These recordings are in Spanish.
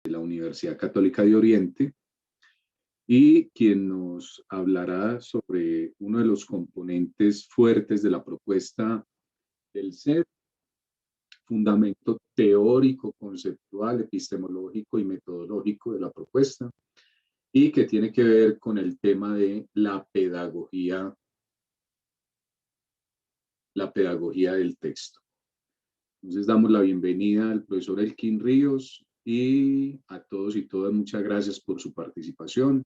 de la Universidad Católica de Oriente, y quien nos hablará sobre uno de los componentes fuertes de la propuesta del SER, fundamento teórico, conceptual, epistemológico y metodológico de la propuesta, y que tiene que ver con el tema de la pedagogía del texto. Entonces damos la bienvenida al profesor Elkin Ríos y a todos y todas muchas gracias por su participación.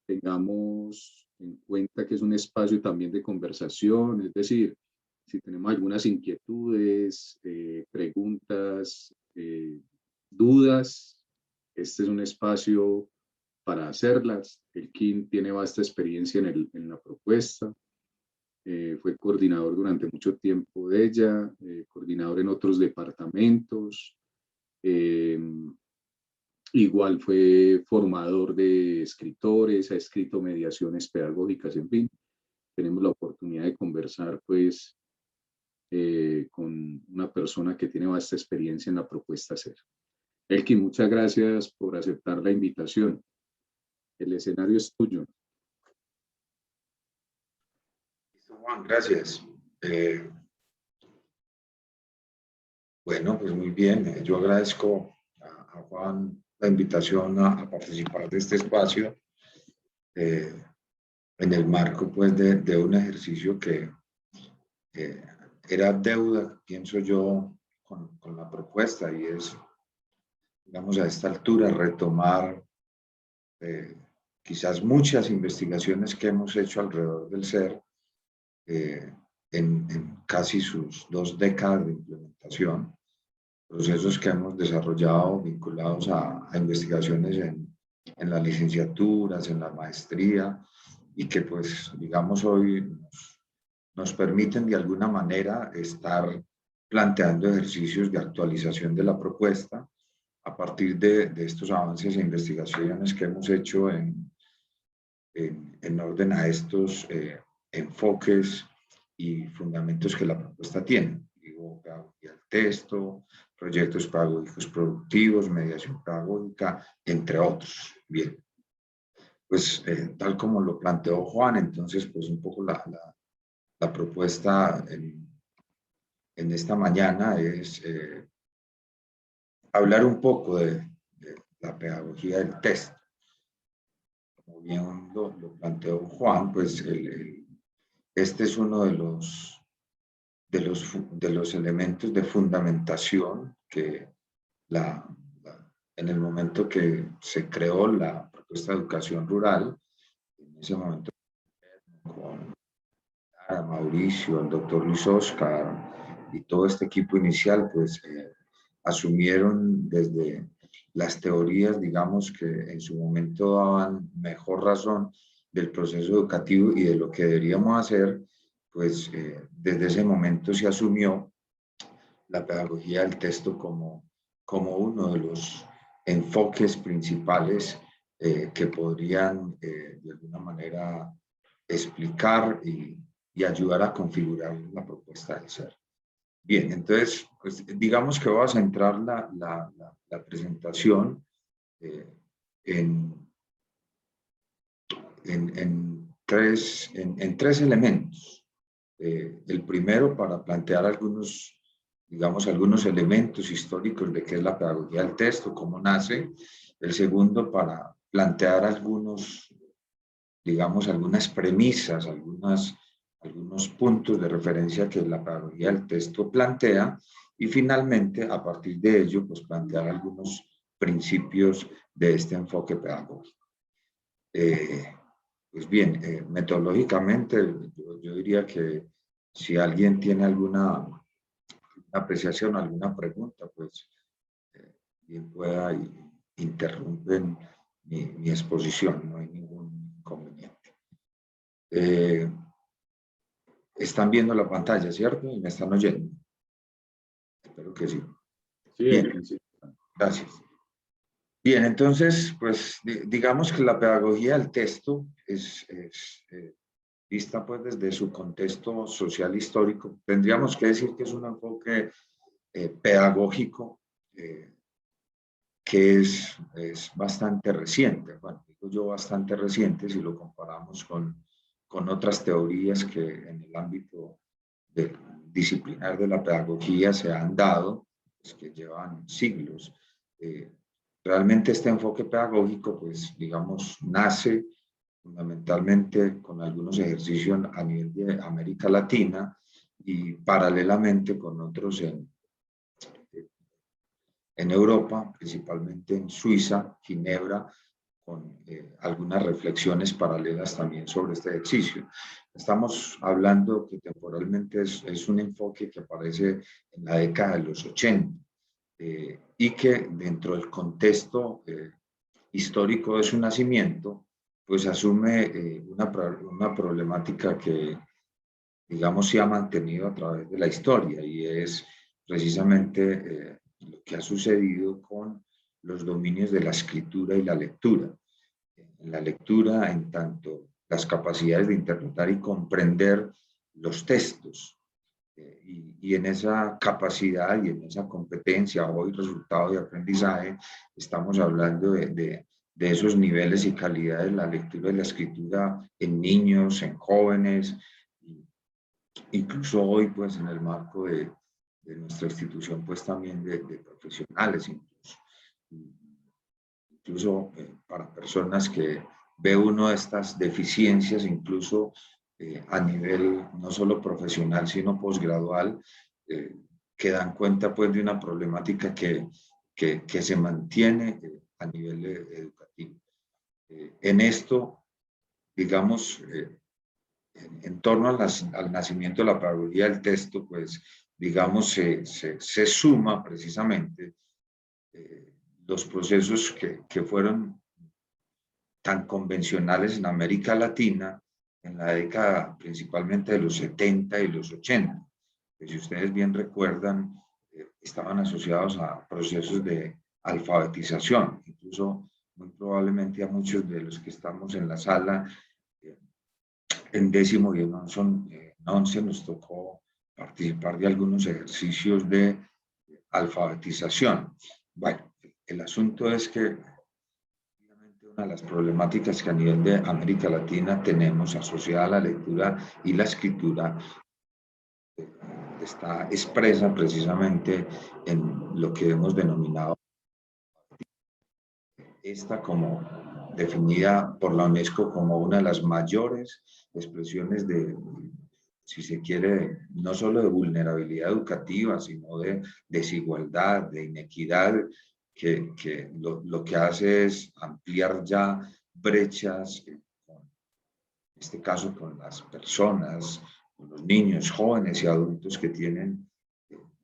Tengamos en cuenta que es un espacio también de conversación, es decir, si tenemos algunas inquietudes, preguntas, dudas, este es un espacio para hacerlas. Elkin tiene vasta experiencia en la propuesta. Fue coordinador durante mucho tiempo de ella, coordinador en otros departamentos, igual fue formador de escritores, ha escrito mediaciones pedagógicas, en fin, tenemos la oportunidad de conversar pues con una persona que tiene vasta experiencia en la propuesta SER. Elkin, muchas gracias por aceptar la invitación. El escenario es tuyo. Juan, gracias. Bueno, pues muy bien. Yo agradezco a Juan la invitación a participar de este espacio en el marco pues de un ejercicio que era deuda, pienso yo, con la propuesta, y es, digamos, a esta altura retomar quizás muchas investigaciones que hemos hecho alrededor del SER en casi sus 2 décadas de implementación, procesos que hemos desarrollado vinculados a investigaciones en las licenciaturas, en la maestría, y que pues digamos hoy nos permiten de alguna manera estar planteando ejercicios de actualización de la propuesta a partir de estos avances e investigaciones que hemos hecho en orden a estos enfoques y fundamentos que la propuesta tiene. Digo, pedagogía del texto, proyectos pedagógicos productivos, mediación pedagógica, entre otros. Bien, pues tal como lo planteó Juan, entonces pues un poco la propuesta en esta mañana es hablar un poco de la pedagogía del texto. Como bien lo planteó Juan, pues este es uno de los elementos de fundamentación que en el momento que se creó la propuesta de educación rural, en ese momento con Mauricio, el doctor Luis Oscar y todo este equipo inicial, pues asumieron desde las teorías, digamos, que en su momento daban mejor razón del proceso educativo y de lo que deberíamos hacer, pues desde ese momento se asumió la pedagogía del texto como uno de los enfoques principales que podrían de alguna manera explicar y ayudar a configurar la propuesta del SER. Bien, entonces, pues, digamos que voy a centrar la presentación en tres elementos. El primero, para plantear algunos elementos históricos de qué es la pedagogía del texto, cómo nace. El segundo, para plantear algunas premisas, algunos puntos de referencia que la pedagogía del texto plantea, y finalmente, a partir de ello, pues plantear algunos principios de este enfoque pedagógico. Pues bien, metodológicamente, yo diría que si alguien tiene alguna apreciación, alguna pregunta, pues bien pueda interrumpen mi exposición, no hay ningún inconveniente. Están viendo la pantalla, ¿cierto? Y me están oyendo. Espero que sí. Sí, bien, sí. Gracias. Bien, entonces, pues digamos que la pedagogía del texto es vista pues desde su contexto social histórico. Tendríamos que decir que es un enfoque pedagógico que es bastante reciente. Bueno, digo yo bastante reciente si lo comparamos con otras teorías que en el ámbito disciplinar de la pedagogía se han dado, pues, que llevan siglos. Realmente este enfoque pedagógico, pues digamos, nace fundamentalmente con algunos ejercicios a nivel de América Latina y paralelamente con otros en Europa, principalmente en Suiza, Ginebra, con algunas reflexiones paralelas también sobre este ejercicio. Estamos hablando que temporalmente es un enfoque que aparece en la década de los 80 y que dentro del contexto histórico de su nacimiento, pues asume una problemática que, digamos, se ha mantenido a través de la historia y es precisamente lo que ha sucedido con los dominios de la escritura y la lectura. En la lectura, en tanto las capacidades de interpretar y comprender los textos, y en esa capacidad y en esa competencia, hoy resultado de aprendizaje, estamos hablando de esos niveles y calidades de la lectura y la escritura en niños, en jóvenes, incluso hoy, pues, en el marco de nuestra institución, pues, también de profesionales, incluso para personas que ve uno de estas deficiencias, incluso a nivel no solo profesional, sino posgradual, que dan cuenta, pues, de una problemática que se mantiene a nivel educativo. En esto, digamos, en torno al nacimiento de la pedagogía del texto, pues, digamos, se suma precisamente los procesos que fueron tan convencionales en América Latina en la década principalmente de los 70 y los 80, que si ustedes bien recuerdan, estaban asociados a procesos de alfabetización, incluso muy probablemente a muchos de los que estamos en la sala en décimo y en once nos tocó participar de algunos ejercicios de alfabetización. Bueno, el asunto es que una de las problemáticas que a nivel de América Latina tenemos asociada a la lectura y la escritura está expresa precisamente en lo que hemos denominado esta como definida por la UNESCO como una de las mayores expresiones de, si se quiere, no solo de vulnerabilidad educativa, sino de desigualdad, de inequidad, que lo que hace es ampliar ya brechas, en este caso con las personas, con los niños, jóvenes y adultos que tienen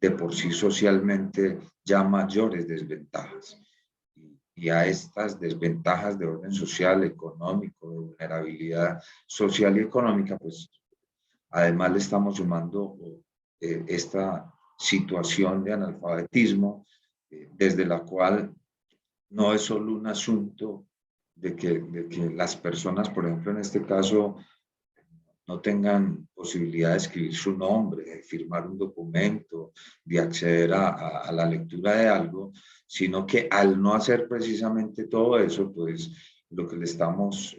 de por sí socialmente ya mayores desventajas. Y a estas desventajas de orden social, económico, de vulnerabilidad social y económica, pues además le estamos sumando esta situación de analfabetismo, desde la cual no es solo un asunto de que las personas, por ejemplo, en este caso, no tengan posibilidad de escribir su nombre, de firmar un documento, de acceder a la lectura de algo, sino que al no hacer precisamente todo eso, pues lo que le estamos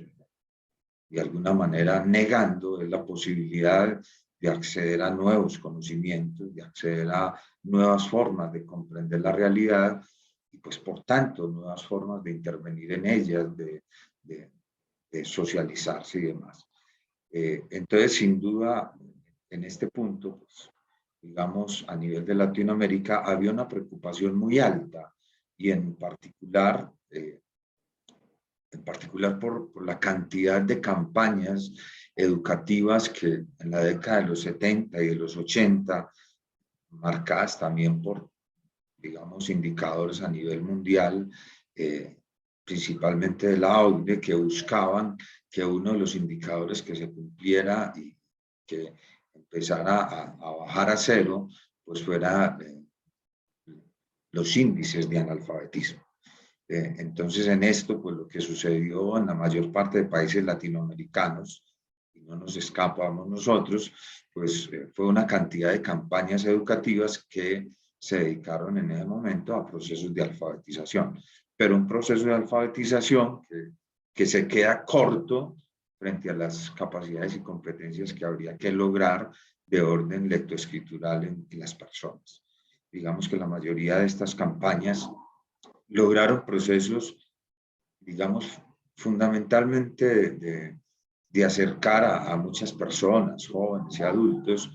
de alguna manera negando es la posibilidad de acceder a nuevos conocimientos, de acceder a nuevas formas de comprender la realidad y pues por tanto nuevas formas de intervenir en ellas, de socializarse y demás. Entonces, sin duda, en este punto, pues, digamos, a nivel de Latinoamérica había una preocupación muy alta y en particular por la cantidad de campañas educativas que en la década de los 70 y de los 80, marcadas también por, digamos, indicadores a nivel mundial, principalmente de la OCDE, que buscaban que uno de los indicadores que se cumpliera y que empezara a bajar a cero, pues fuera los índices de analfabetismo. Entonces, en esto, pues lo que sucedió en la mayor parte de países latinoamericanos, y no nos escapamos nosotros, pues fue una cantidad de campañas educativas que se dedicaron en ese momento a procesos de alfabetización. Pero un proceso de alfabetización que se queda corto frente a las capacidades y competencias que habría que lograr de orden lectoescritural en las personas. Digamos que la mayoría de estas campañas lograron procesos, digamos, fundamentalmente de acercar a muchas personas, jóvenes y adultos,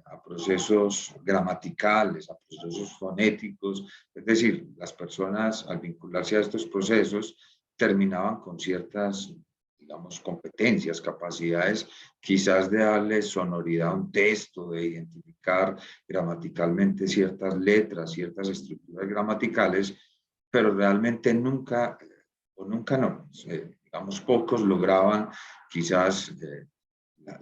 a procesos gramaticales, a procesos fonéticos. Es decir, las personas al vincularse a estos procesos terminaban con ciertas, digamos, competencias, capacidades, quizás de darle sonoridad a un texto, de identificar gramaticalmente ciertas letras, ciertas estructuras gramaticales, pero realmente nunca, o nunca no, digamos, pocos lograban quizás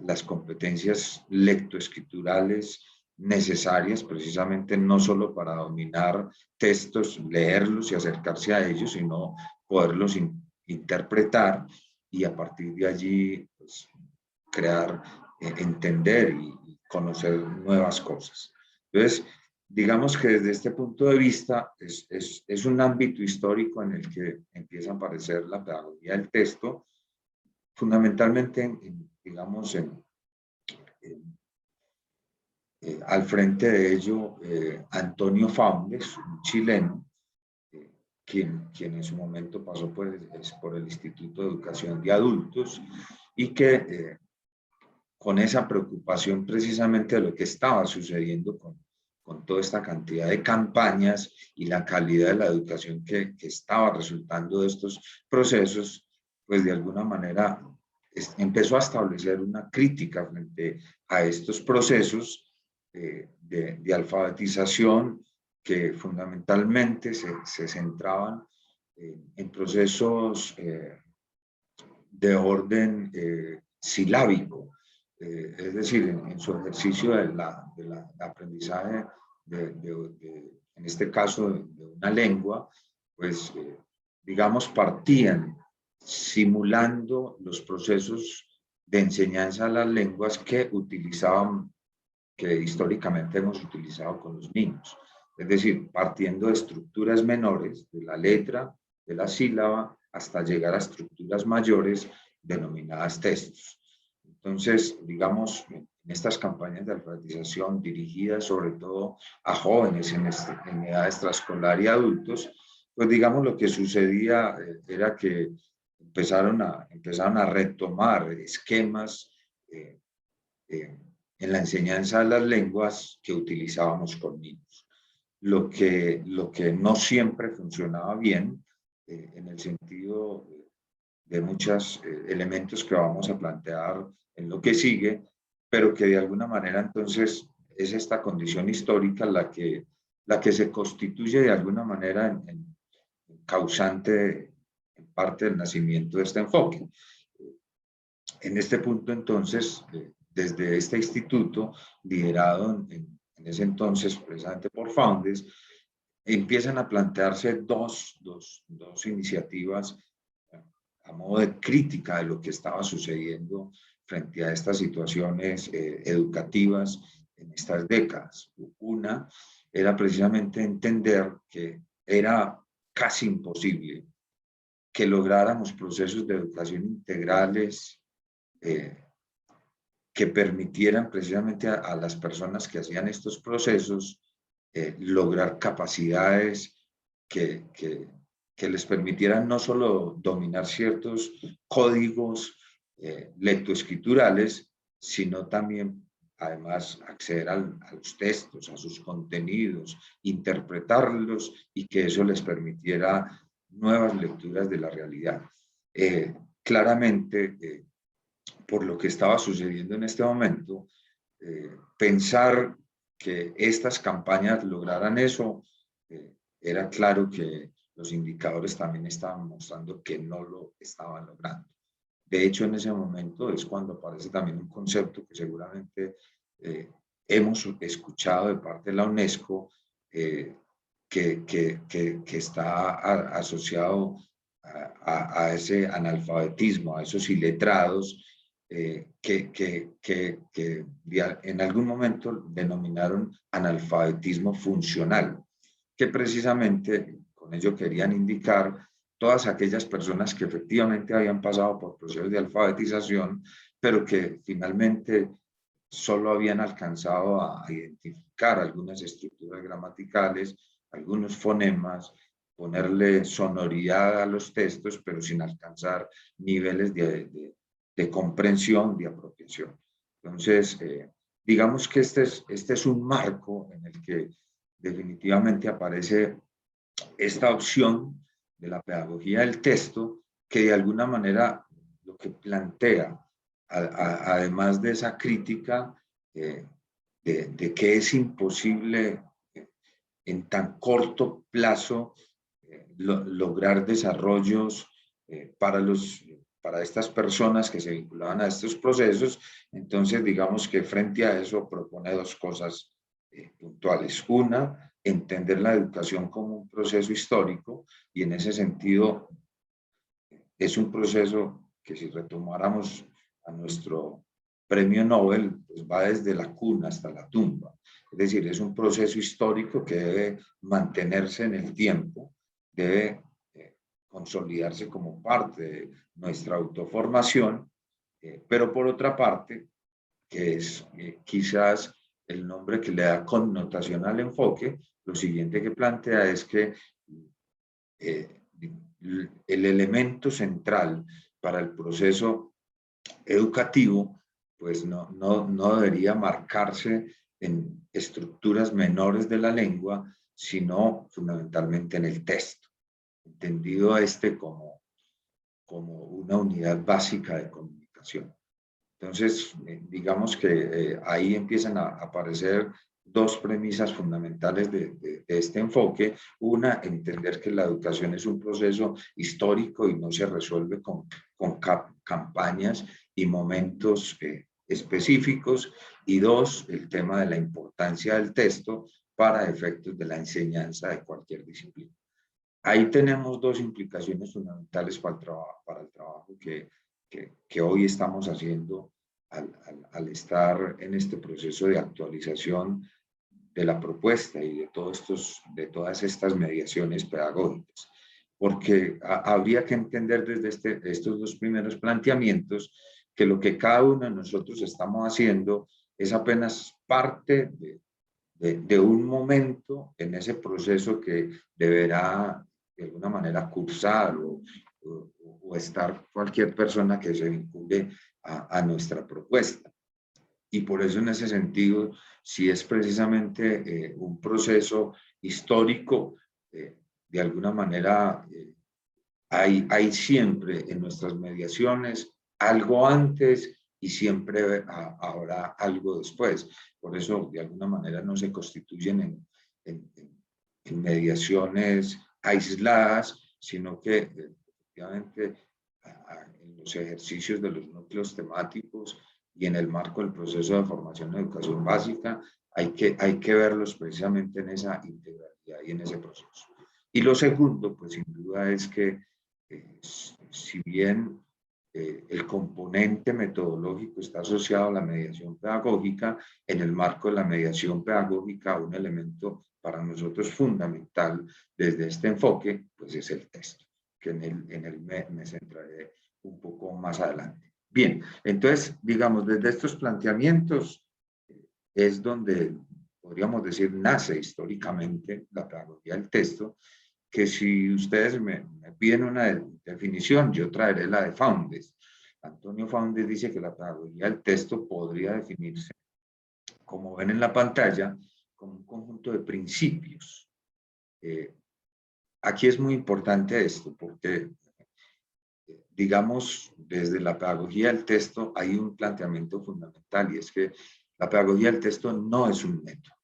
las competencias lectoescriturales necesarias precisamente no solo para dominar textos, leerlos y acercarse a ellos, sino poderlos interpretar y a partir de allí pues, crear, entender y conocer nuevas cosas. Entonces, digamos que desde este punto de vista es un ámbito histórico en el que empieza a aparecer la pedagogía del texto, fundamentalmente, digamos, al frente de ello, Antonio Faundes, un chileno, quien en su momento pasó por el Instituto de Educación de Adultos y que con esa preocupación precisamente de lo que estaba sucediendo con toda esta cantidad de campañas y la calidad de la educación que estaba resultando de estos procesos, pues de alguna manera empezó a establecer una crítica frente a estos procesos de alfabetización que fundamentalmente se centraban en procesos de orden silábico, es decir, en su ejercicio de aprendizaje, en este caso de una lengua, pues digamos partían simulando los procesos de enseñanza de las lenguas que utilizaban, que históricamente hemos utilizado con los niños. Es decir, partiendo de estructuras menores, de la letra, de la sílaba, hasta llegar a estructuras mayores denominadas textos. Entonces, digamos, en estas campañas de alfabetización dirigidas sobre todo a jóvenes en edad extraescolar y adultos, pues digamos lo que sucedía era que empezaron a retomar esquemas en la enseñanza de las lenguas que utilizábamos con niños. Lo que no siempre funcionaba bien en el sentido de muchos elementos que vamos a plantear en lo que sigue, pero que de alguna manera entonces es esta condición histórica la que se constituye de alguna manera en causante en parte del nacimiento de este enfoque. En este punto entonces, desde este instituto, liderado en ese entonces precisamente por Faundes, empiezan a plantearse dos iniciativas a modo de crítica de lo que estaba sucediendo frente a estas situaciones educativas en estas décadas. Una era precisamente entender que era casi imposible que lográramos procesos de educación integrales que permitieran precisamente a las personas que hacían estos procesos lograr capacidades que les permitieran no solo dominar ciertos códigos lectoescriturales, sino también, además, acceder a los textos, a sus contenidos, interpretarlos y que eso les permitiera nuevas lecturas de la realidad. Claramente, por lo que estaba sucediendo en este momento, pensar que estas campañas lograran eso, era claro que los indicadores también estaban mostrando que no lo estaban logrando. De hecho, en ese momento es cuando aparece también un concepto que seguramente hemos escuchado de parte de la UNESCO, que está asociado a ese analfabetismo, a esos iletrados, que en algún momento denominaron analfabetismo funcional, que precisamente con ello querían indicar todas aquellas personas que efectivamente habían pasado por procesos de alfabetización, pero que finalmente solo habían alcanzado a identificar algunas estructuras gramaticales, algunos fonemas, ponerle sonoridad a los textos, pero sin alcanzar niveles de comprensión, de apropiación. Entonces, digamos que este es un marco en el que definitivamente aparece esta opción de la pedagogía del texto, que de alguna manera lo que plantea, además de esa crítica de que es imposible en tan corto plazo lograr desarrollos para estas personas que se vinculaban a estos procesos. Entonces, digamos que frente a eso propone dos cosas puntuales. Una, entender la educación como un proceso histórico, y en ese sentido es un proceso que, si retomáramos a nuestro premio Nobel, pues va desde la cuna hasta la tumba. Es decir, es un proceso histórico que debe mantenerse en el tiempo, debe consolidarse como parte de nuestra autoformación, pero por otra parte, que es quizás el nombre que le da connotación al enfoque, lo siguiente que plantea es que el elemento central para el proceso educativo pues no debería marcarse en estructuras menores de la lengua, sino fundamentalmente en el texto, entendido como una unidad básica de comunicación. Entonces, digamos que ahí empiezan a aparecer dos premisas fundamentales de este enfoque. Una, entender que la educación es un proceso histórico y no se resuelve con campañas y momentos específicos. Y dos, el tema de la importancia del texto para efectos de la enseñanza de cualquier disciplina. Ahí tenemos dos implicaciones fundamentales para el trabajo que hoy estamos haciendo al estar en este proceso de actualización de la propuesta y de todas estas mediaciones pedagógicas. Porque habría que entender desde estos dos primeros planteamientos que lo que cada uno de nosotros estamos haciendo es apenas parte de un momento en ese proceso que deberá de alguna manera cursar o estar cualquier persona que se vincule a nuestra propuesta. Y por eso, en ese sentido, si es precisamente un proceso histórico, de alguna manera hay siempre en nuestras mediaciones algo antes y siempre habrá algo después. Por eso, de alguna manera, no se constituyen en mediaciones aisladas, sino que efectivamente en los ejercicios de los núcleos temáticos y en el marco del proceso de formación en educación básica, hay que verlos precisamente en esa integralidad y en ese proceso. Y lo segundo, pues sin duda, es que si bien el componente metodológico está asociado a la mediación pedagógica, en el marco de la mediación pedagógica, un elemento para nosotros fundamental desde este enfoque, pues es el texto, que en él me centraré un poco más adelante. Bien, entonces, digamos, desde estos planteamientos es donde, podríamos decir, nace históricamente la pedagogía del texto, que si ustedes me piden una definición, yo traeré la de Foundes. Antonio Foundes dice que la pedagogía del texto podría definirse, como ven en la pantalla, como un conjunto de principios. Aquí es muy importante esto, porque, digamos, desde la pedagogía del texto hay un planteamiento fundamental, y es que la pedagogía del texto no es un método.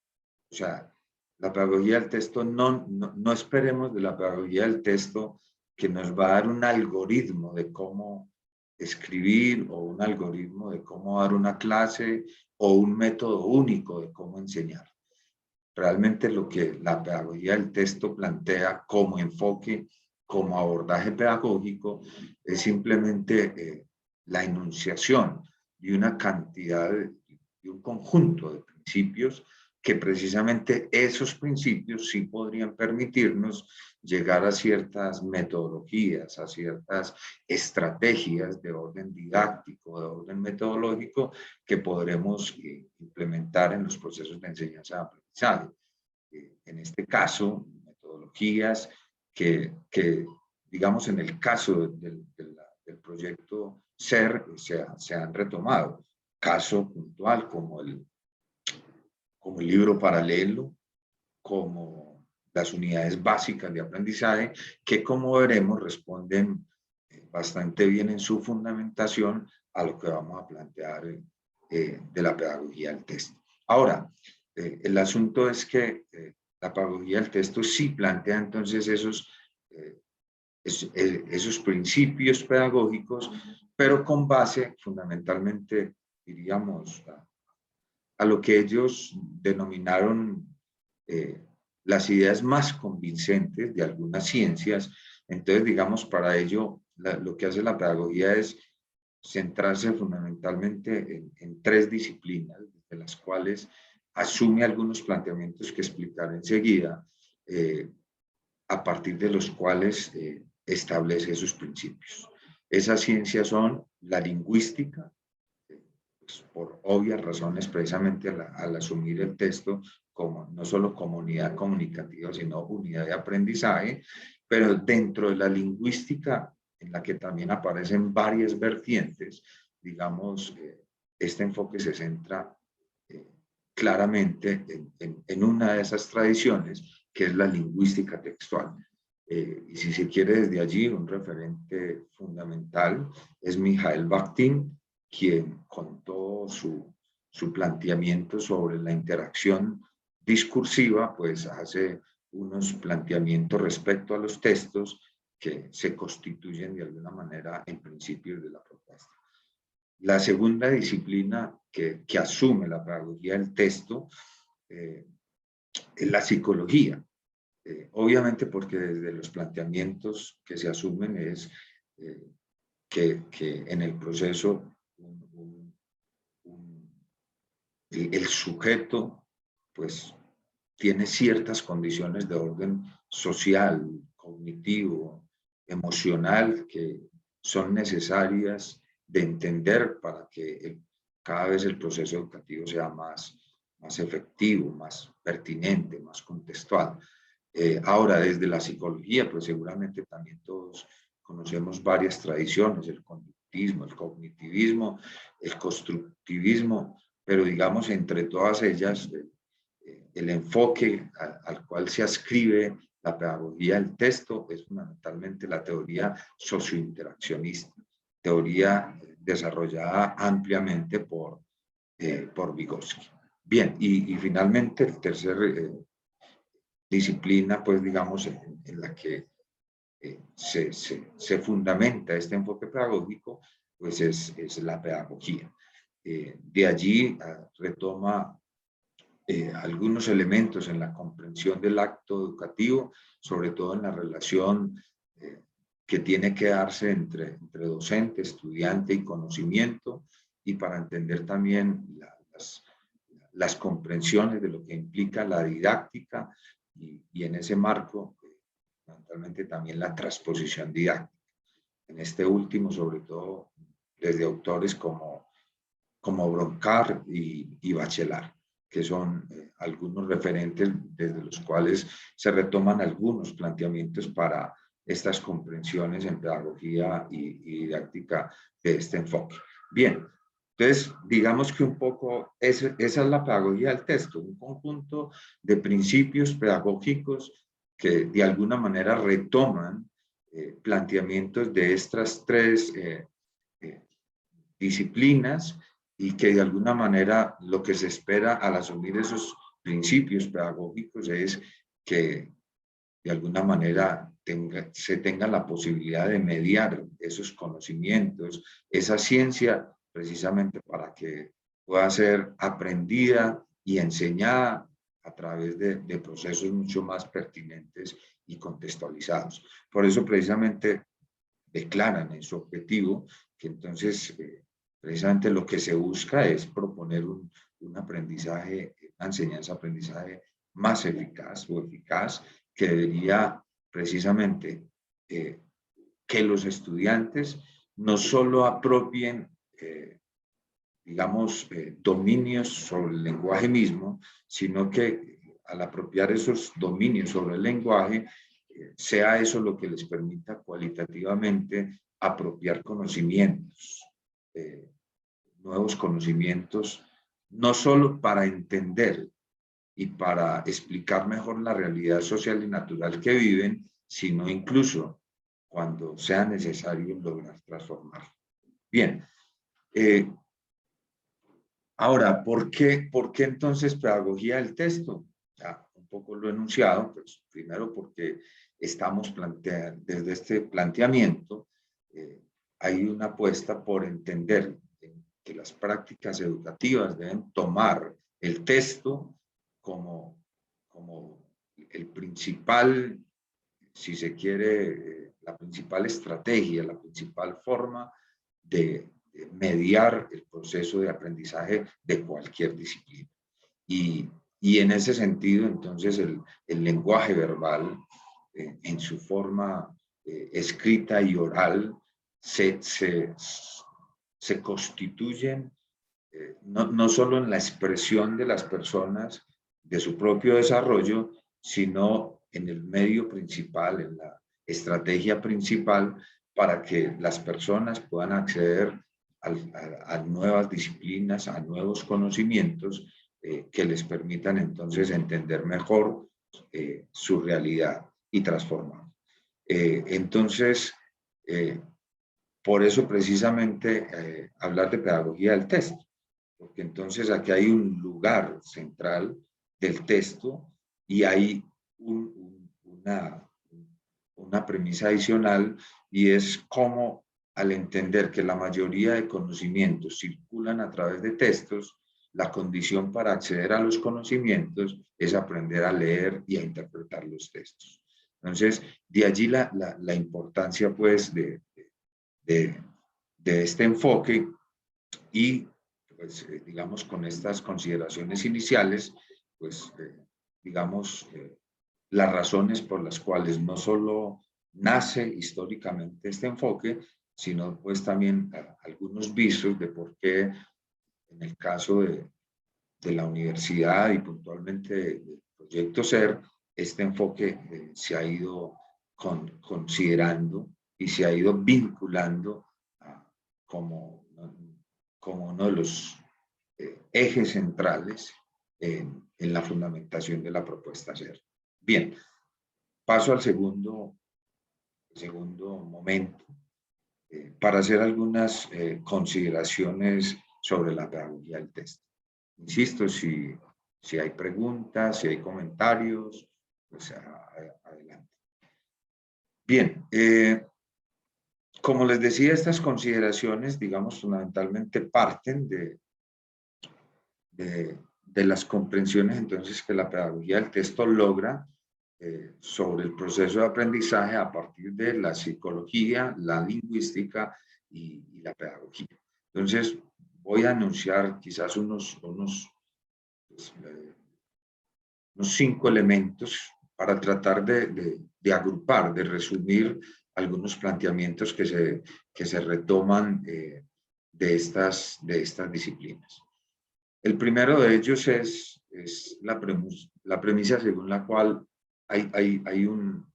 O sea, la pedagogía del texto, no esperemos de la pedagogía del texto que nos va a dar un algoritmo de cómo escribir o un algoritmo de cómo dar una clase o un método único de cómo enseñar. Realmente lo que la pedagogía del texto plantea como enfoque, como abordaje pedagógico, es simplemente la enunciación de una cantidad, de un conjunto de principios que precisamente esos principios sí podrían permitirnos llegar a ciertas metodologías, a ciertas estrategias de orden didáctico, de orden metodológico que podremos implementar en los procesos de enseñanza-aprendizaje. En este caso, metodologías que digamos, en el caso del proyecto SER se han retomado. Caso puntual como el libro paralelo, como las unidades básicas de aprendizaje, que como veremos responden bastante bien en su fundamentación a lo que vamos a plantear de la pedagogía del texto. Ahora, el asunto es que la pedagogía del texto sí plantea entonces esos principios pedagógicos, pero con base fundamentalmente, diríamos, a lo que ellos denominaron las ideas más convincentes de algunas ciencias. Entonces, digamos, para ello, lo que hace la pedagogía es centrarse fundamentalmente en tres disciplinas, de las cuales asume algunos planteamientos que explicaré enseguida, a partir de los cuales establece sus principios. Esas ciencias son la lingüística, pues, por obvias razones, precisamente al asumir el texto como no solo como unidad comunicativa, sino unidad de aprendizaje, pero dentro de la lingüística, en la que también aparecen varias vertientes, digamos, este enfoque se centra claramente en una de esas tradiciones, que es la lingüística textual. Y si se quiere, desde allí un referente fundamental es Mijaíl Bakhtin, quien con todo su planteamiento sobre la interacción discursiva, pues hace unos planteamientos respecto a los textos que se constituyen de alguna manera en principios de la propuesta. La segunda disciplina que asume la pedagogía del texto es la psicología. Obviamente porque desde los planteamientos que se asumen es que en el proceso el sujeto pues tiene ciertas condiciones de orden social, cognitivo, emocional que son necesarias de entender para que cada vez el proceso educativo sea más efectivo, más pertinente, más contextual. Ahora, desde la psicología, pues seguramente también todos conocemos varias tradiciones, el conductismo, el cognitivismo, el constructivismo, pero digamos entre todas ellas, el enfoque al cual se ascribe la pedagogía del texto es fundamentalmente la teoría sociointeraccionista, teoría desarrollada ampliamente por Vygotsky. Bien, y finalmente el tercer disciplina, pues digamos, en la que se fundamenta este enfoque pedagógico, pues es la pedagogía. De allí retoma algunos elementos en la comprensión del acto educativo, sobre todo en la relación que tiene que darse entre docente, estudiante y conocimiento, y para entender también las comprensiones de lo que implica la didáctica y en ese marco, fundamentalmente también la transposición didáctica. En este último, sobre todo, desde autores como Broncar y Bachelard, que son algunos referentes desde los cuales se retoman algunos planteamientos para estas comprensiones en pedagogía y didáctica de este enfoque. Bien, entonces digamos que un poco esa es la pedagogía del texto, un conjunto de principios pedagógicos que de alguna manera retoman planteamientos de estas tres disciplinas, y que de alguna manera lo que se espera al asumir esos principios pedagógicos es que de alguna manera se tenga la posibilidad de mediar esos conocimientos, esa ciencia, precisamente para que pueda ser aprendida y enseñada a través de procesos mucho más pertinentes y contextualizados. Por eso precisamente declaran en su objetivo que entonces precisamente lo que se busca es proponer un aprendizaje, una enseñanza-aprendizaje más eficaz o eficaz, que debería precisamente que los estudiantes no solo apropien, digamos, dominios sobre el lenguaje mismo, sino que al apropiar esos dominios sobre el lenguaje, sea eso lo que les permita cualitativamente apropiar conocimientos, nuevos conocimientos, no solo para entender y para explicar mejor la realidad social y natural que viven, sino incluso cuando sea necesario lograr transformar. Bien, ahora, ¿por qué entonces pedagogía del texto? Ya un poco lo he enunciado, pues primero porque estamos desde este planteamiento, hay una apuesta por entender que las prácticas educativas deben tomar el texto como el principal, si se quiere, la principal estrategia, la principal forma de mediar el proceso de aprendizaje de cualquier disciplina. Y en ese sentido, entonces, el lenguaje verbal, en su forma escrita y oral, se constituyen no solo en la expresión de las personas de su propio desarrollo, sino en el medio principal, en la estrategia principal para que las personas puedan acceder a nuevas disciplinas, a nuevos conocimientos que les permitan entonces entender mejor su realidad y transformar. Entonces, por eso precisamente hablar de pedagogía del texto, porque entonces aquí hay un lugar central del texto y hay una premisa adicional, y es cómo, al entender que la mayoría de conocimientos circulan a través de textos, la condición para acceder a los conocimientos es aprender a leer y a interpretar los textos. Entonces, de allí la importancia, pues, de este enfoque y, pues, digamos, con estas consideraciones iniciales, pues, digamos, las razones por las cuales no solo nace históricamente este enfoque, sino pues también algunos visos de por qué en el caso de la universidad y puntualmente del proyecto SER, este enfoque se ha ido considerando y se ha ido vinculando como uno de los ejes centrales en la fundamentación de la propuesta SER. Bien, paso al segundo momento para hacer algunas consideraciones sobre la pedagogía del texto. Insisto, si hay preguntas, si hay comentarios, pues adelante. Bien, como les decía, estas consideraciones, digamos, fundamentalmente parten de las comprensiones entonces que la pedagogía del texto logra sobre el proceso de aprendizaje a partir de la psicología, la lingüística y la pedagogía. Entonces, voy a anunciar quizás unos 5 elementos para tratar de agrupar, de resumir algunos planteamientos que se retoman de estas disciplinas. El primero de ellos es la premisa según la cual hay un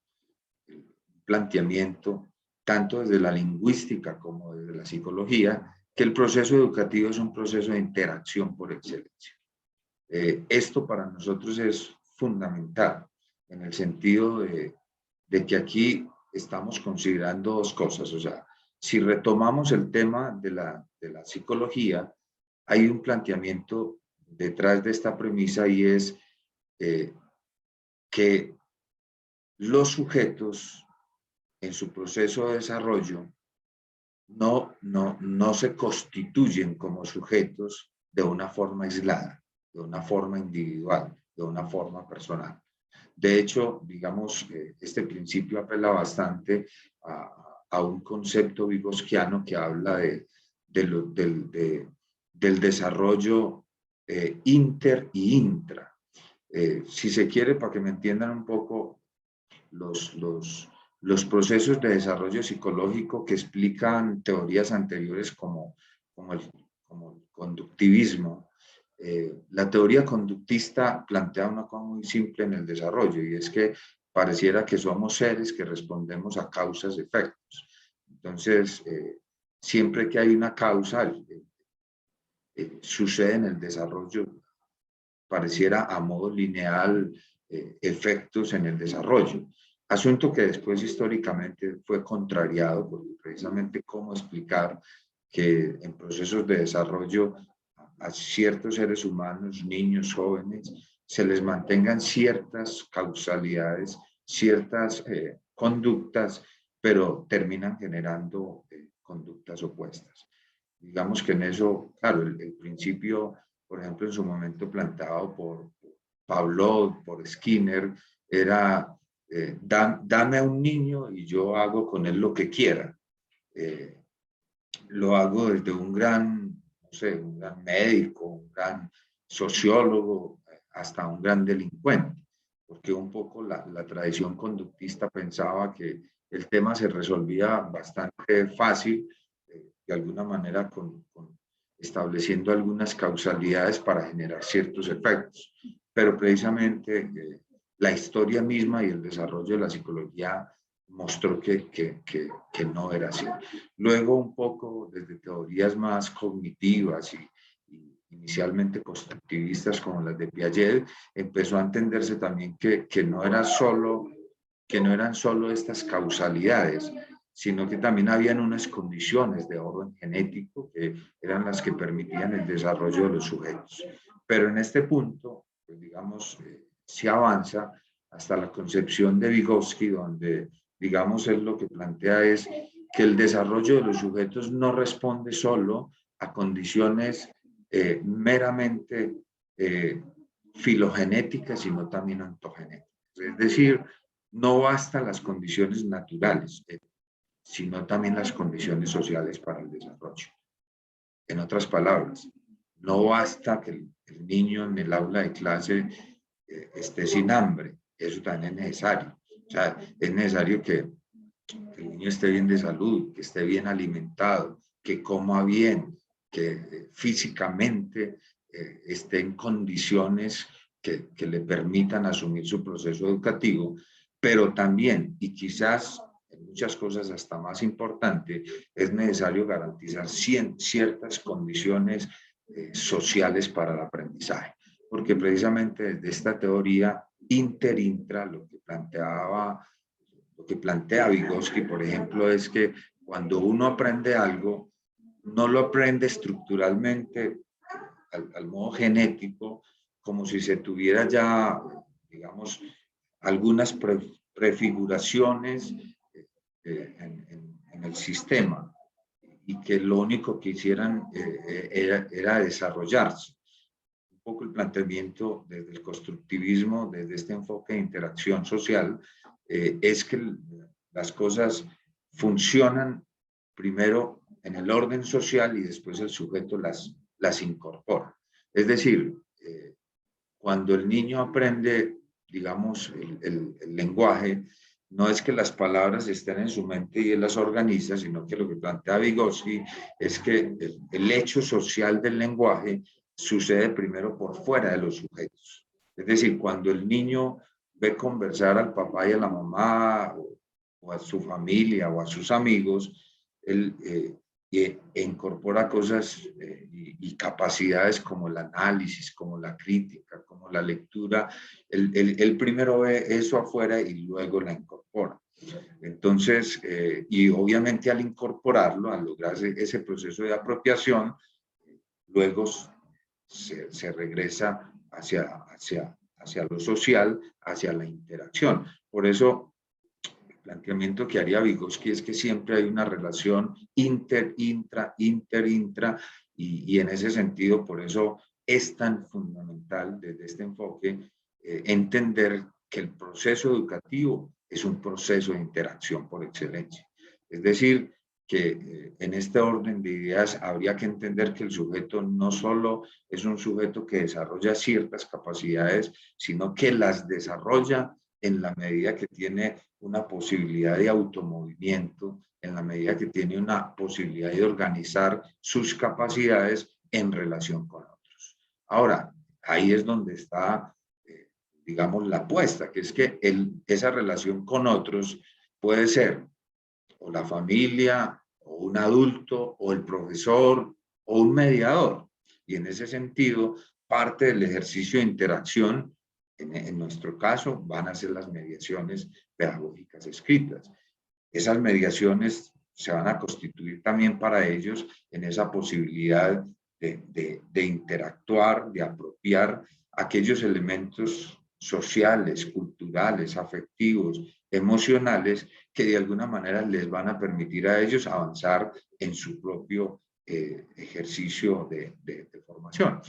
planteamiento, tanto desde la lingüística como desde la psicología, que el proceso educativo es un proceso de interacción por excelencia. Esto para nosotros es fundamental en el sentido de que aquí estamos considerando dos cosas. O sea, si retomamos el tema de la psicología, hay un planteamiento detrás de esta premisa, y es que los sujetos en su proceso de desarrollo no se constituyen como sujetos de una forma aislada, de una forma individual, de una forma personal. De hecho, digamos, este principio apela bastante a un concepto vygotsquiano que habla de del desarrollo inter y intra. Si se quiere, para que me entiendan un poco, los procesos de desarrollo psicológico que explican teorías anteriores como el conductivismo. La teoría conductista plantea una cosa muy simple en el desarrollo, y es que pareciera que somos seres que respondemos a causas y efectos. Entonces, siempre que hay una causa, sucede en el desarrollo, pareciera a modo lineal, efectos en el desarrollo. Asunto que después históricamente fue contrariado, porque precisamente cómo explicar que en procesos de desarrollo a ciertos seres humanos, niños, jóvenes, se les mantengan ciertas causalidades, ciertas conductas, pero terminan generando conductas opuestas. Digamos que en eso, claro, el principio, por ejemplo, en su momento planteado por Pavlov, por Skinner, era dame a un niño y yo hago con él lo que quiera. Lo hago desde un gran, no sé, un gran médico, un gran sociólogo, hasta un gran delincuente, porque un poco la tradición conductista pensaba que el tema se resolvía bastante fácil, de alguna manera estableciendo algunas causalidades para generar ciertos efectos, pero precisamente la historia misma y el desarrollo de la psicología mostró que no era así. Luego, un poco desde teorías más cognitivas y inicialmente constructivistas como las de Piaget, empezó a entenderse también que no eran solo estas causalidades, sino que también habían unas condiciones de orden genético que eran las que permitían el desarrollo de los sujetos. Pero en este punto, pues digamos, se avanza hasta la concepción de Vygotsky, donde, digamos, él lo que plantea es que el desarrollo de los sujetos no responde solo a condiciones meramente filogenéticas, sino también ontogenéticas. Es decir, no bastan las condiciones naturales, sino también las condiciones sociales para el desarrollo. En otras palabras, no basta que el niño en el aula de clase esté sin hambre, eso también es necesario. O sea, es necesario que el niño esté bien de salud, que esté bien alimentado, que coma bien, que físicamente esté en condiciones que le permitan asumir su proceso educativo, pero también, y quizás en muchas cosas hasta más importante, es necesario garantizar ciertas condiciones sociales para el aprendizaje, porque precisamente desde esta teoría inter-intra lo que plantea Vygotsky, por ejemplo, es que cuando uno aprende algo, no lo aprende estructuralmente al modo genético, como si se tuviera ya, digamos, algunas prefiguraciones en el sistema, y que lo único que hicieran era desarrollarse. Un poco el planteamiento desde el constructivismo, desde este enfoque de interacción social, es que las cosas funcionan primero en el orden social y después el sujeto las incorpora. Es decir, cuando el niño aprende, digamos, el lenguaje, no es que las palabras estén en su mente y él las organiza, sino que lo que plantea Vygotsky es que el hecho social del lenguaje sucede primero por fuera de los sujetos. Es decir, cuando el niño ve conversar al papá y a la mamá, o a su familia, o a sus amigos, él incorpora cosas y capacidades como el análisis, como la crítica, como la lectura. Él primero ve eso afuera y luego la incorpora. Entonces, y obviamente al incorporarlo, al lograr ese proceso de apropiación, luego se regresa hacia lo social, hacia la interacción. Por eso, el planteamiento que haría Vygotsky es que siempre hay una relación inter-intra, y en ese sentido, por eso es tan fundamental desde este enfoque entender que el proceso educativo es un proceso de interacción por excelencia. Es decir, que en este orden de ideas habría que entender que el sujeto no solo es un sujeto que desarrolla ciertas capacidades, sino que las desarrolla en la medida que tiene una posibilidad de automovimiento, en la medida que tiene una posibilidad de organizar sus capacidades en relación con otros. Ahora, ahí es donde está, digamos, la apuesta, que es que esa relación con otros puede ser o la familia, o un adulto, o el profesor, o un mediador. Y en ese sentido, parte del ejercicio de interacción, en nuestro caso, van a ser las mediaciones pedagógicas escritas. Esas mediaciones se van a constituir también para ellos en esa posibilidad de interactuar, de apropiar aquellos elementos sociales, culturales, afectivos, emocionales, que de alguna manera les van a permitir a ellos avanzar en su propio ejercicio de formación.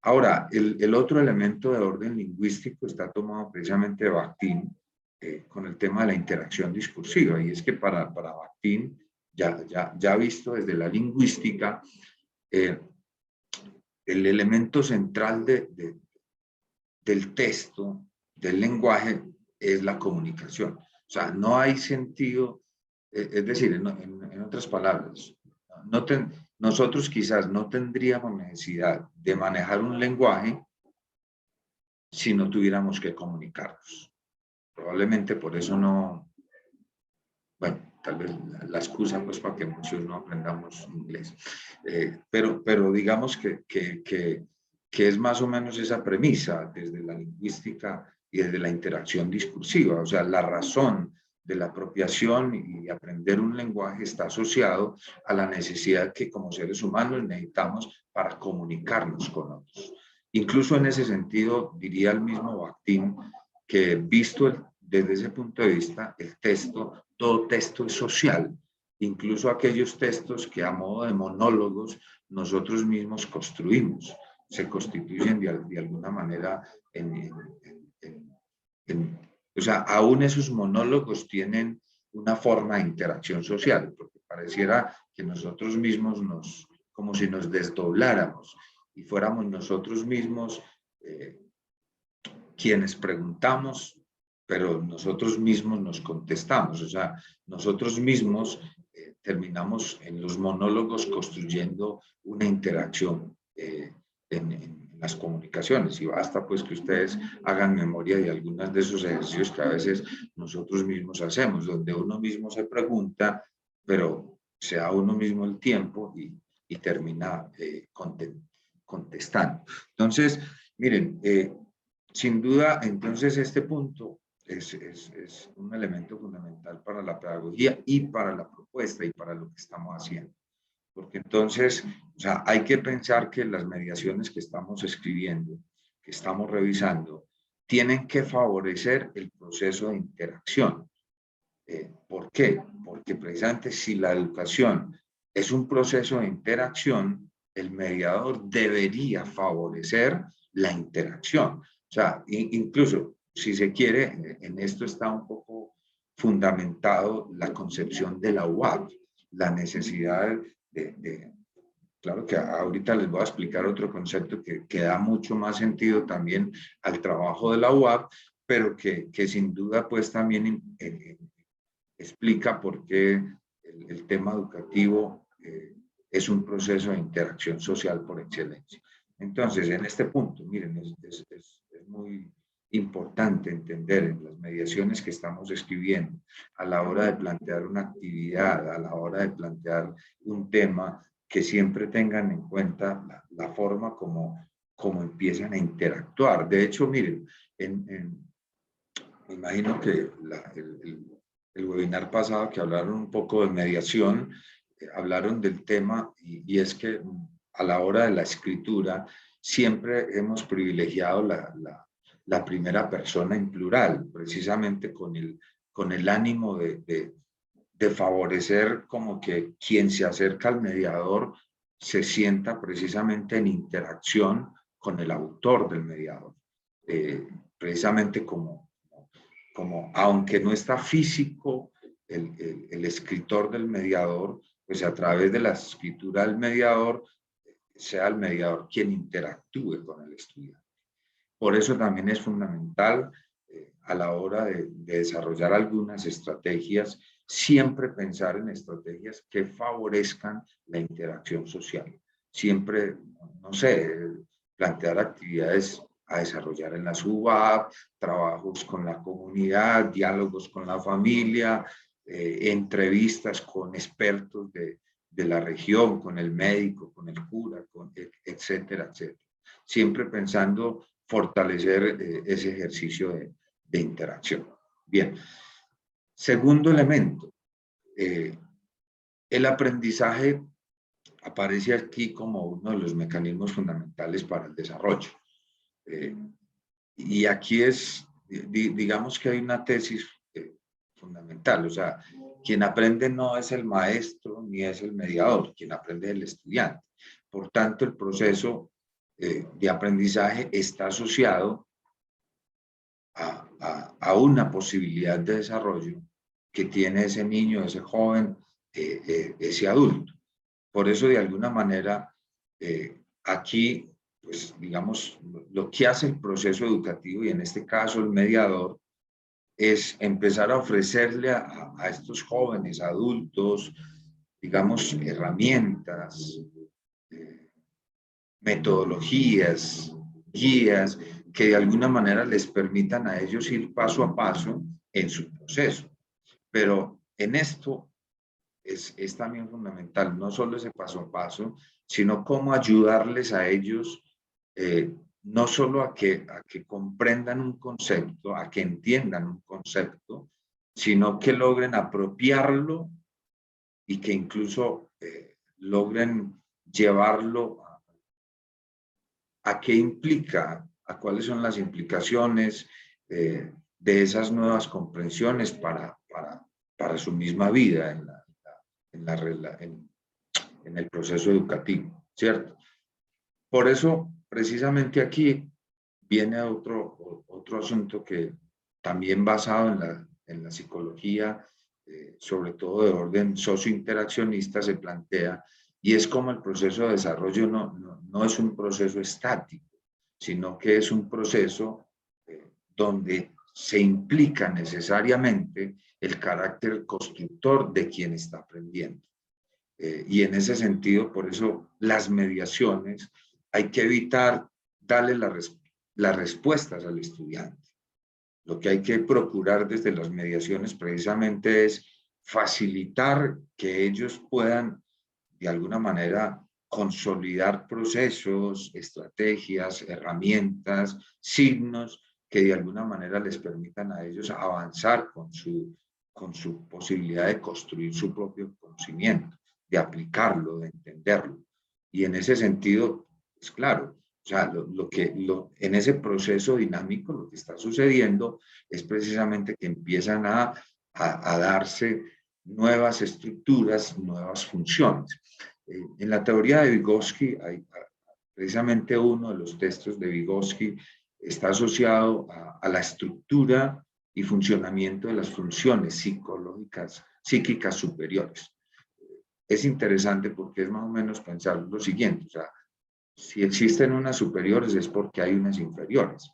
Ahora, el otro elemento de orden lingüístico está tomado precisamente de Bakhtin, con el tema de la interacción discursiva, y es que para Bakhtin, ya visto desde la lingüística, el elemento central del texto, del lenguaje, es la comunicación. O sea, no hay sentido, es decir, en otras palabras, nosotros quizás no tendríamos necesidad de manejar un lenguaje si no tuviéramos que comunicarnos. Probablemente por eso no, bueno, tal vez la excusa pues para que muchos no aprendamos inglés. Pero digamos que es más o menos esa premisa desde la lingüística y desde la interacción discursiva. O sea, la razón de la apropiación y aprender un lenguaje está asociado a la necesidad que como seres humanos necesitamos para comunicarnos con otros. Incluso en ese sentido, diría el mismo Bakhtin, que visto desde ese punto de vista, el texto, todo texto es social, incluso aquellos textos que a modo de monólogos nosotros mismos construimos, se constituyen de alguna manera o sea, aún esos monólogos tienen una forma de interacción social, porque pareciera que nosotros mismos como si nos desdobláramos y fuéramos nosotros mismos quienes preguntamos, pero nosotros mismos nos contestamos. O sea, nosotros mismos terminamos en los monólogos construyendo una interacción en las comunicaciones. Y basta pues que ustedes hagan memoria de algunos de esos ejercicios que a veces nosotros mismos hacemos, donde uno mismo se pregunta, pero se da uno mismo el tiempo y termina contestando. Entonces, miren, sin duda, entonces este punto es un elemento fundamental para la pedagogía y para la propuesta y para lo que estamos haciendo. Porque entonces, o sea, hay que pensar que las mediaciones que estamos escribiendo, que estamos revisando, tienen que favorecer el proceso de interacción. ¿Por qué? Porque precisamente si la educación es un proceso de interacción, el mediador debería favorecer la interacción. O sea, incluso si se quiere, en esto está un poco fundamentado la concepción de la UAP, la necesidad claro que ahorita les voy a explicar otro concepto que da mucho más sentido también al trabajo de la UAP, pero que sin duda pues también explica por qué el tema educativo es un proceso de interacción social por excelencia. Entonces, en este punto, miren, es muy importante entender en las mediaciones que estamos escribiendo, a la hora de plantear una actividad, a la hora de plantear un tema, que siempre tengan en cuenta la forma como empiezan a interactuar. De hecho, miren, me imagino que el webinar pasado que hablaron un poco de mediación, hablaron del tema y es que a la hora de la escritura siempre hemos privilegiado la primera persona en plural, precisamente con el ánimo de favorecer como que quien se acerca al mediador se sienta precisamente en interacción con el autor del mediador, precisamente como aunque no está físico el escritor del mediador, pues a través de la escritura del mediador, sea el mediador quien interactúe con el estudiante. Por eso también es fundamental a la hora de desarrollar algunas estrategias, siempre pensar en estrategias que favorezcan la interacción social. Siempre, no sé, plantear actividades a desarrollar en las UAP, trabajos con la comunidad, diálogos con la familia, entrevistas con expertos de la región, con el médico, con el cura, etcétera, etcétera. Siempre pensando fortalecer ese ejercicio de interacción. Bien. Segundo elemento, el aprendizaje aparece aquí como uno de los mecanismos fundamentales para el desarrollo. Y aquí es, digamos que hay una tesis fundamental, o sea, quien aprende no es el maestro ni es el mediador, quien aprende es el estudiante. Por tanto, el proceso de aprendizaje está asociado a una posibilidad de desarrollo que tiene ese niño, ese joven, ese adulto. Por eso, de alguna manera, aquí, pues, digamos, lo que hace el proceso educativo, y en este caso el mediador, es empezar a ofrecerle a estos jóvenes, adultos, digamos, herramientas, metodologías, guías, que de alguna manera les permitan a ellos ir paso a paso en su proceso. Pero en esto es también fundamental, no solo ese paso a paso, sino cómo ayudarles a ellos, no solo a que comprendan un concepto, a que entiendan un concepto, sino que logren apropiarlo y que incluso logren llevarlo a qué implica, a cuáles son las implicaciones de esas nuevas comprensiones para su misma vida en el proceso educativo, ¿cierto? Por eso, precisamente aquí viene otro asunto que también basado en la psicología, sobre todo de orden sociointeraccionista, se plantea, y es como el proceso de desarrollo no es un proceso estático, sino que es un proceso donde se implica necesariamente el carácter constructor de quien está aprendiendo. Y en ese sentido, por eso las mediaciones, hay que evitar darle las respuestas al estudiante. Lo que hay que procurar desde las mediaciones precisamente es facilitar que ellos puedan, de alguna manera, consolidar procesos, estrategias, herramientas, signos que de alguna manera les permitan a ellos avanzar con su posibilidad de construir su propio conocimiento, de aplicarlo, de entenderlo. Y en ese sentido, es claro, o sea, en ese proceso dinámico lo que está sucediendo es precisamente que empiezan a darse nuevas estructuras, nuevas funciones. En la teoría de Vygotsky, precisamente uno de los textos de Vygotsky está asociado a la estructura y funcionamiento de las funciones psíquicas superiores. Es interesante porque es más o menos pensar lo siguiente, o sea, si existen unas superiores es porque hay unas inferiores.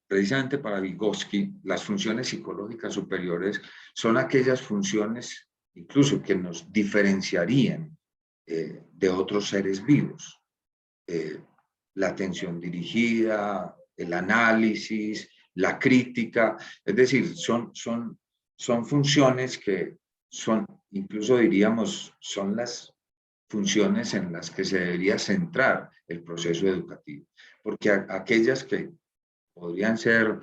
Precisamente para Vygotsky, las funciones psicológicas superiores son aquellas funciones incluso que nos diferenciarían de otros seres vivos. La atención dirigida, el análisis, la crítica, es decir, son funciones que son, incluso diríamos, son las funciones en las que se debería centrar el proceso educativo, porque aquellas que podrían ser,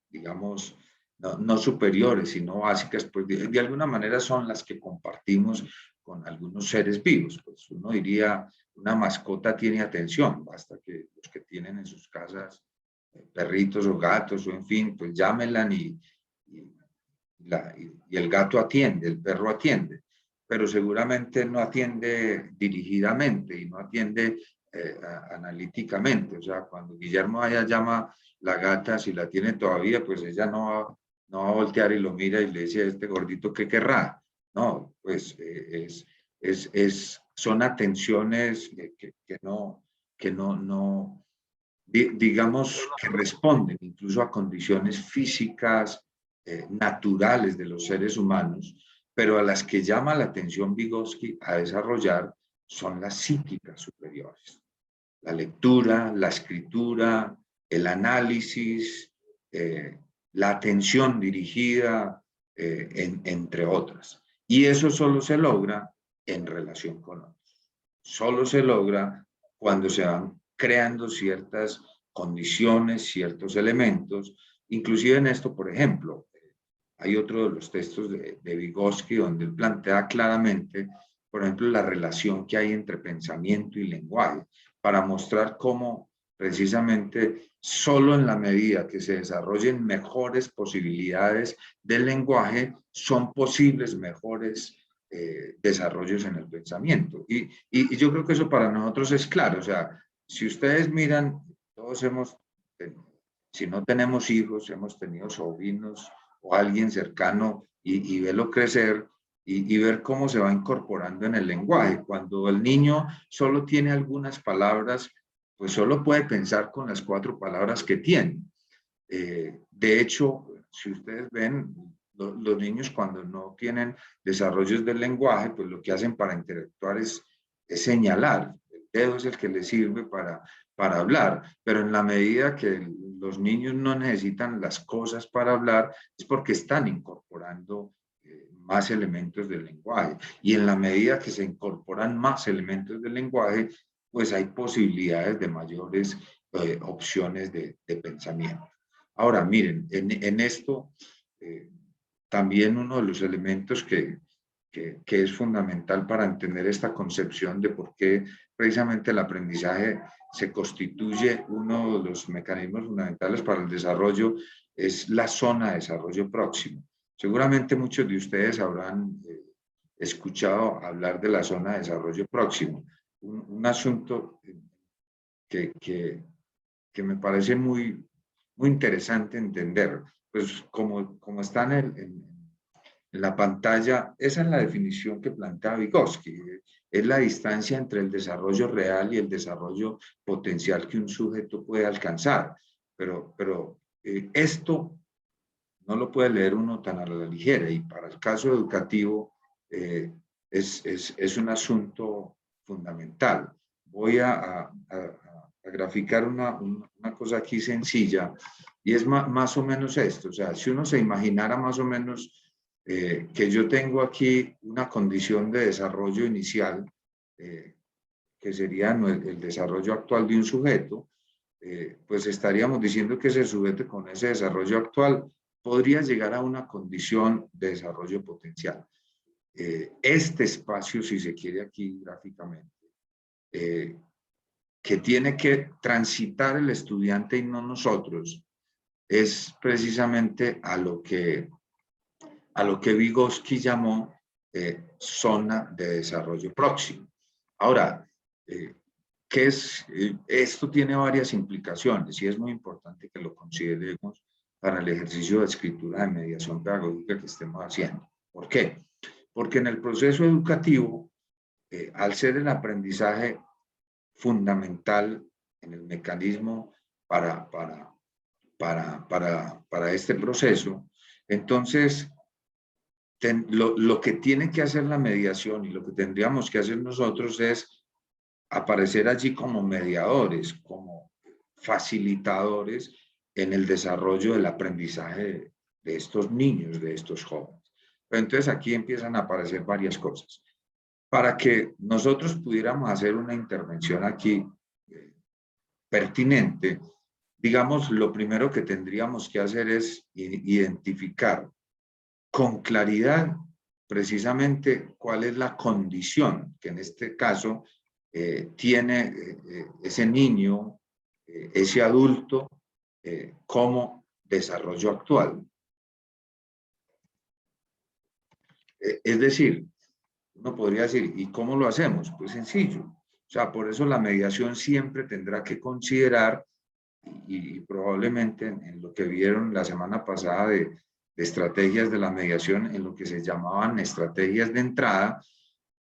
digamos, no superiores, sino básicas, pues de alguna manera son las que compartimos con algunos seres vivos. Pues uno diría, una mascota tiene atención, basta que los que tienen en sus casas perritos o gatos, o en fin, pues llámenla y el gato atiende, el perro atiende, pero seguramente no atiende dirigidamente y no atiende analíticamente. O sea, cuando Guillermo allá llama la gata, si la tiene todavía, pues ella no no va a voltear y lo mira y le dice a este gordito, ¿qué querrá? No, pues son atenciones que no, digamos, que responden incluso a condiciones físicas naturales de los seres humanos, pero a las que llama la atención Vygotsky a desarrollar son las psíquicas superiores. La lectura, la escritura, el análisis, la atención dirigida, entre otras. Y eso solo se logra en relación con otros. Solo se logra cuando se van creando ciertas condiciones, ciertos elementos. Inclusive en esto, por ejemplo, hay otro de los textos de Vygotsky donde él plantea claramente, por ejemplo, la relación que hay entre pensamiento y lenguaje, para mostrar cómo precisamente solo en la medida que se desarrollen mejores posibilidades del lenguaje, son posibles mejores desarrollos en el pensamiento. Y yo creo que eso para nosotros es claro. O sea, si ustedes miran, todos si no tenemos hijos, hemos tenido sobrinos o alguien cercano y verlo crecer y ver cómo se va incorporando en el lenguaje. Cuando el niño solo tiene algunas palabras, pues solo puede pensar con las 4 palabras que tiene. De hecho, si ustedes ven, los niños cuando no tienen desarrollos del lenguaje, pues lo que hacen para interactuar es señalar. El dedo es el que les sirve para hablar, pero en la medida que los niños no necesitan las cosas para hablar, es porque están incorporando más elementos del lenguaje. Y en la medida que se incorporan más elementos del lenguaje, pues hay posibilidades de mayores opciones de pensamiento. Ahora, miren, en esto también uno de los elementos que es fundamental para entender esta concepción de por qué precisamente el aprendizaje se constituye uno de los mecanismos fundamentales para el desarrollo, es la zona de desarrollo próximo. Seguramente muchos de ustedes habrán escuchado hablar de la zona de desarrollo próximo, un asunto que me parece muy interesante entender. Pues como está en la pantalla, esa es la definición que plantea Vygotsky. Es la distancia entre el desarrollo real y el desarrollo potencial que un sujeto puede alcanzar. Pero esto no lo puede leer uno tan a la ligera, y para el caso educativo es un asunto fundamental. Voy a graficar una cosa aquí sencilla, y es más o menos esto. O sea, si uno se imaginara más o menos que yo tengo aquí una condición de desarrollo inicial, que sería el desarrollo actual de un sujeto, pues estaríamos diciendo que ese sujeto con ese desarrollo actual podría llegar a una condición de desarrollo potencial. Este espacio, si se quiere aquí gráficamente, que tiene que transitar el estudiante y no nosotros, es precisamente a lo que Vygotsky llamó zona de desarrollo próximo. Ahora, ¿qué es? Esto tiene varias implicaciones y es muy importante que lo consideremos para el ejercicio de escritura de mediación pedagógica que estemos haciendo. ¿Por qué? Porque en el proceso educativo, al ser el aprendizaje fundamental en el mecanismo para este proceso, entonces lo que tiene que hacer la mediación y lo que tendríamos que hacer nosotros es aparecer allí como mediadores, como facilitadores en el desarrollo del aprendizaje de estos niños, de estos jóvenes. Pero entonces aquí empiezan a aparecer varias cosas. Para que nosotros pudiéramos hacer una intervención aquí pertinente, digamos, lo primero que tendríamos que hacer es identificar con claridad precisamente cuál es la condición que en este caso tiene ese niño, ese adulto, como desarrollo actual. Es decir, uno podría decir, ¿y cómo lo hacemos? Pues sencillo. O sea, por eso la mediación siempre tendrá que considerar, y probablemente en lo que vieron la semana pasada estrategias de la mediación en lo que se llamaban estrategias de entrada,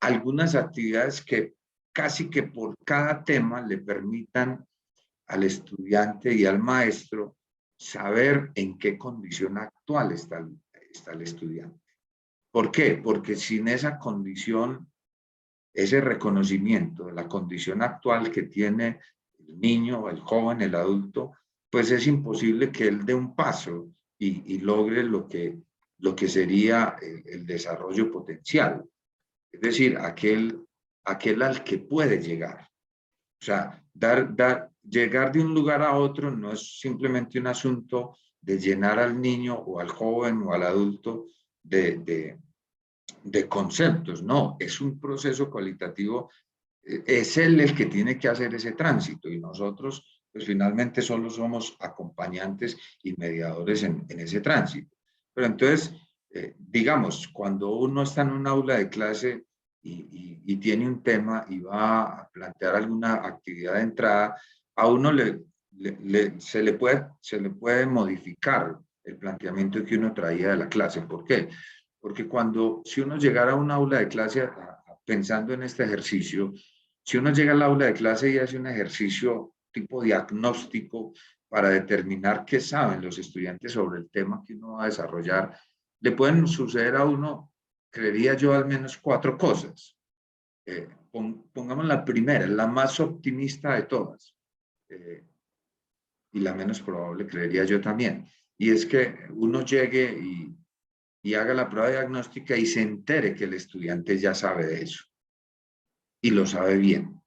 algunas actividades que casi que por cada tema le permitan al estudiante y al maestro saber en qué condición actual está el estudiante. ¿Por qué? Porque sin esa condición, ese reconocimiento de la condición actual que tiene el niño, el joven, el adulto, pues es imposible que él dé un paso y logre lo que sería el desarrollo potencial. Es decir, aquel al que puede llegar. O sea, llegar de un lugar a otro no es simplemente un asunto de llenar al niño o al joven o al adulto de conceptos, no, es un proceso cualitativo, es él el que tiene que hacer ese tránsito y nosotros pues finalmente solo somos acompañantes y mediadores en ese tránsito. Pero entonces, digamos, cuando uno está en un aula de clase y tiene un tema y va a plantear alguna actividad de entrada, a uno se le puede modificar el planteamiento que uno traía de la clase. ¿Por qué? Porque si uno llegara a un aula de clase pensando en este ejercicio, si uno llega al aula de clase y hace un ejercicio tipo diagnóstico para determinar qué saben los estudiantes sobre el tema que uno va a desarrollar, le pueden suceder a uno, creería yo, al menos 4 cosas. Pongamos la primera, la más optimista de todas, y la menos probable, creería yo también, y es que uno llegue y haga la prueba diagnóstica y se entere que el estudiante ya sabe de eso y lo sabe bien.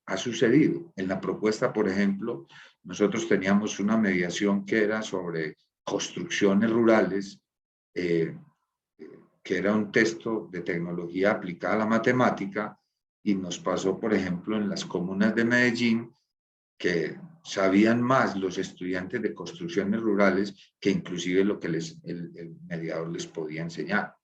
Ha sucedido. En la propuesta, por ejemplo, nosotros teníamos una mediación que era sobre construcciones rurales, que era un texto de tecnología aplicada a la matemática, y nos pasó, por ejemplo, en las comunas de Medellín, que sabían más los estudiantes de construcciones rurales que inclusive lo que el mediador les podía enseñar.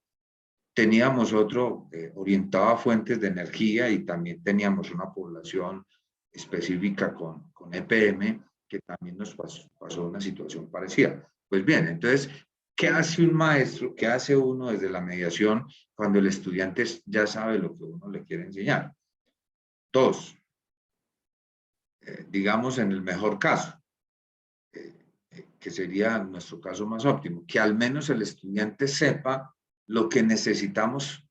Teníamos otro orientado a fuentes de energía y también teníamos una población específica con EPM que también nos pasó una situación parecida. Pues bien, entonces, ¿qué hace un maestro? ¿Qué hace uno desde la mediación cuando el estudiante ya sabe lo que uno le quiere enseñar? 2, digamos en el mejor caso, que sería nuestro caso más óptimo, que al menos el estudiante sepa lo que necesitamos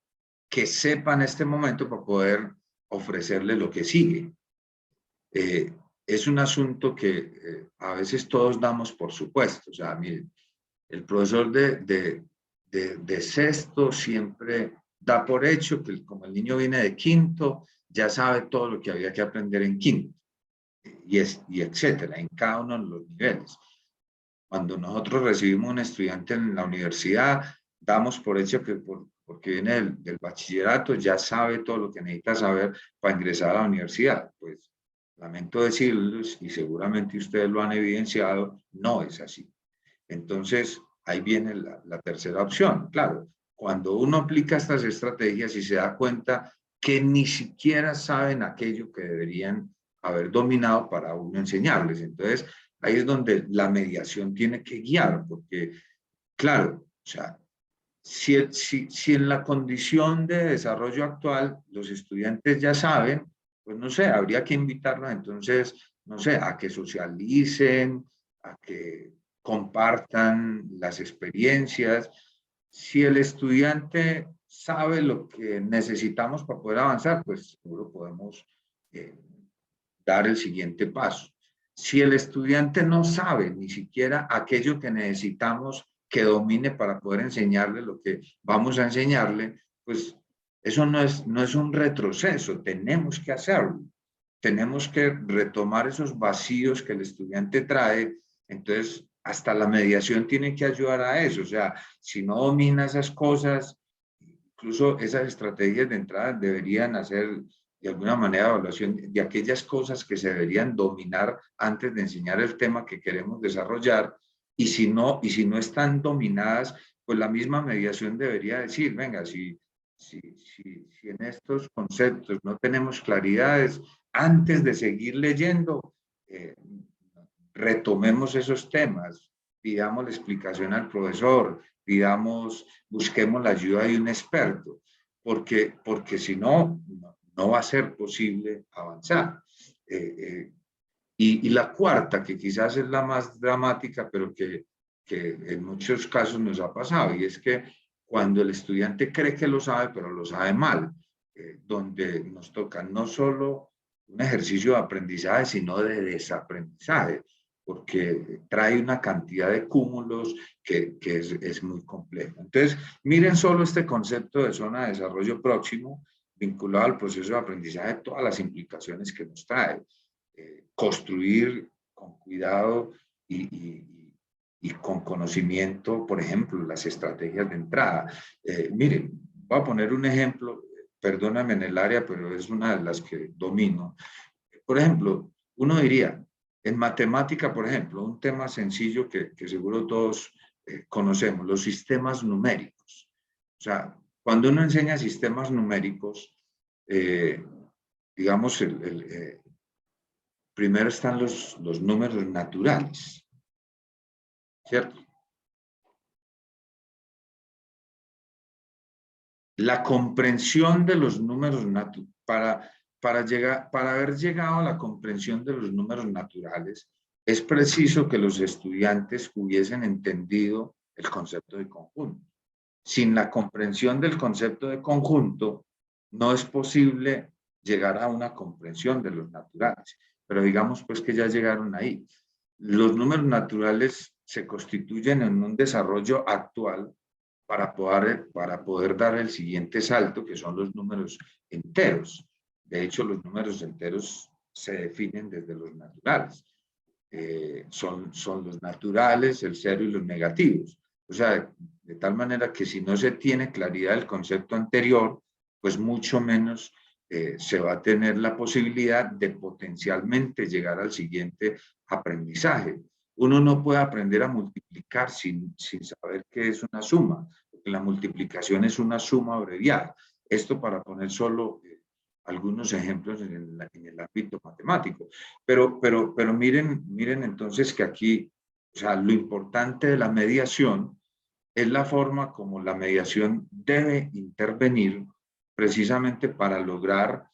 que sepa en este momento para poder ofrecerle lo que sigue. Es un asunto que a veces todos damos por supuesto. O sea, miren, el profesor de sexto siempre da por hecho que como el niño viene de quinto, ya sabe todo lo que había que aprender en quinto, y etcétera, en cada uno de los niveles. Cuando nosotros recibimos un estudiante en la universidad, damos por hecho que porque viene del bachillerato ya sabe todo lo que necesita saber para ingresar a la universidad. Pues lamento decirles, y seguramente ustedes lo han evidenciado, no es así. Entonces, ahí viene la tercera opción. Claro, cuando uno aplica estas estrategias y se da cuenta que ni siquiera saben aquello que deberían haber dominado para uno enseñarles. Entonces, ahí es donde la mediación tiene que guiar, porque, claro, o sea, si en la condición de desarrollo actual los estudiantes ya saben, pues no sé, habría que invitarlos entonces, no sé, a que socialicen, a que compartan las experiencias. Si el estudiante sabe lo que necesitamos para poder avanzar, pues seguro podemos dar el siguiente paso. Si el estudiante no sabe ni siquiera aquello que necesitamos que domine para poder enseñarle lo que vamos a enseñarle, pues eso no es un retroceso, tenemos que hacerlo. Tenemos que retomar esos vacíos que el estudiante trae. Entonces, hasta la mediación tiene que ayudar a eso. O sea, si no domina esas cosas, incluso esas estrategias de entrada deberían hacer de alguna manera evaluación de aquellas cosas que se deberían dominar antes de enseñar el tema que queremos desarrollar, y si no están dominadas, pues la misma mediación debería decir, venga, si en estos conceptos no tenemos claridades, antes de seguir leyendo, retomemos esos temas, pidamos la explicación al profesor, busquemos la ayuda de un experto, porque si no, no va a ser posible avanzar. Y la cuarta, que quizás es la más dramática, pero que en muchos casos nos ha pasado, y es que cuando el estudiante cree que lo sabe, pero lo sabe mal, donde nos toca no solo un ejercicio de aprendizaje, sino de desaprendizaje, porque trae una cantidad de cúmulos que es muy complejo. Entonces, miren solo este concepto de zona de desarrollo próximo vinculado al proceso de aprendizaje, todas las implicaciones que nos trae. Construir con cuidado y con conocimiento, por ejemplo, las estrategias de entrada. Miren, voy a poner un ejemplo, perdóname en el área, pero es una de las que domino. Por ejemplo, uno diría, en matemática, por ejemplo, un tema sencillo que seguro todos conocemos, los sistemas numéricos. O sea, cuando uno enseña sistemas numéricos, digamos, primero están los números naturales, ¿cierto? La comprensión de los números naturales, para haber llegado a la comprensión de los números naturales, es preciso que los estudiantes hubiesen entendido el concepto de conjunto. Sin la comprensión del concepto de conjunto, no es posible llegar a una comprensión de los naturales. Pero digamos pues que ya llegaron ahí. Los números naturales se constituyen en un desarrollo actual para poder dar el siguiente salto, que son los números enteros. De hecho, los números enteros se definen desde los naturales. Son los naturales, el cero y los negativos. O sea, de tal manera que si no se tiene claridad del concepto anterior, pues mucho menos se va a tener la posibilidad de potencialmente llegar al siguiente aprendizaje. Uno no puede aprender a multiplicar sin saber qué es una suma, porque la multiplicación es una suma abreviada. Esto para poner solo algunos ejemplos en el ámbito matemático. Pero miren entonces que aquí, o sea, lo importante de la mediación es la forma como la mediación debe intervenir precisamente para lograr,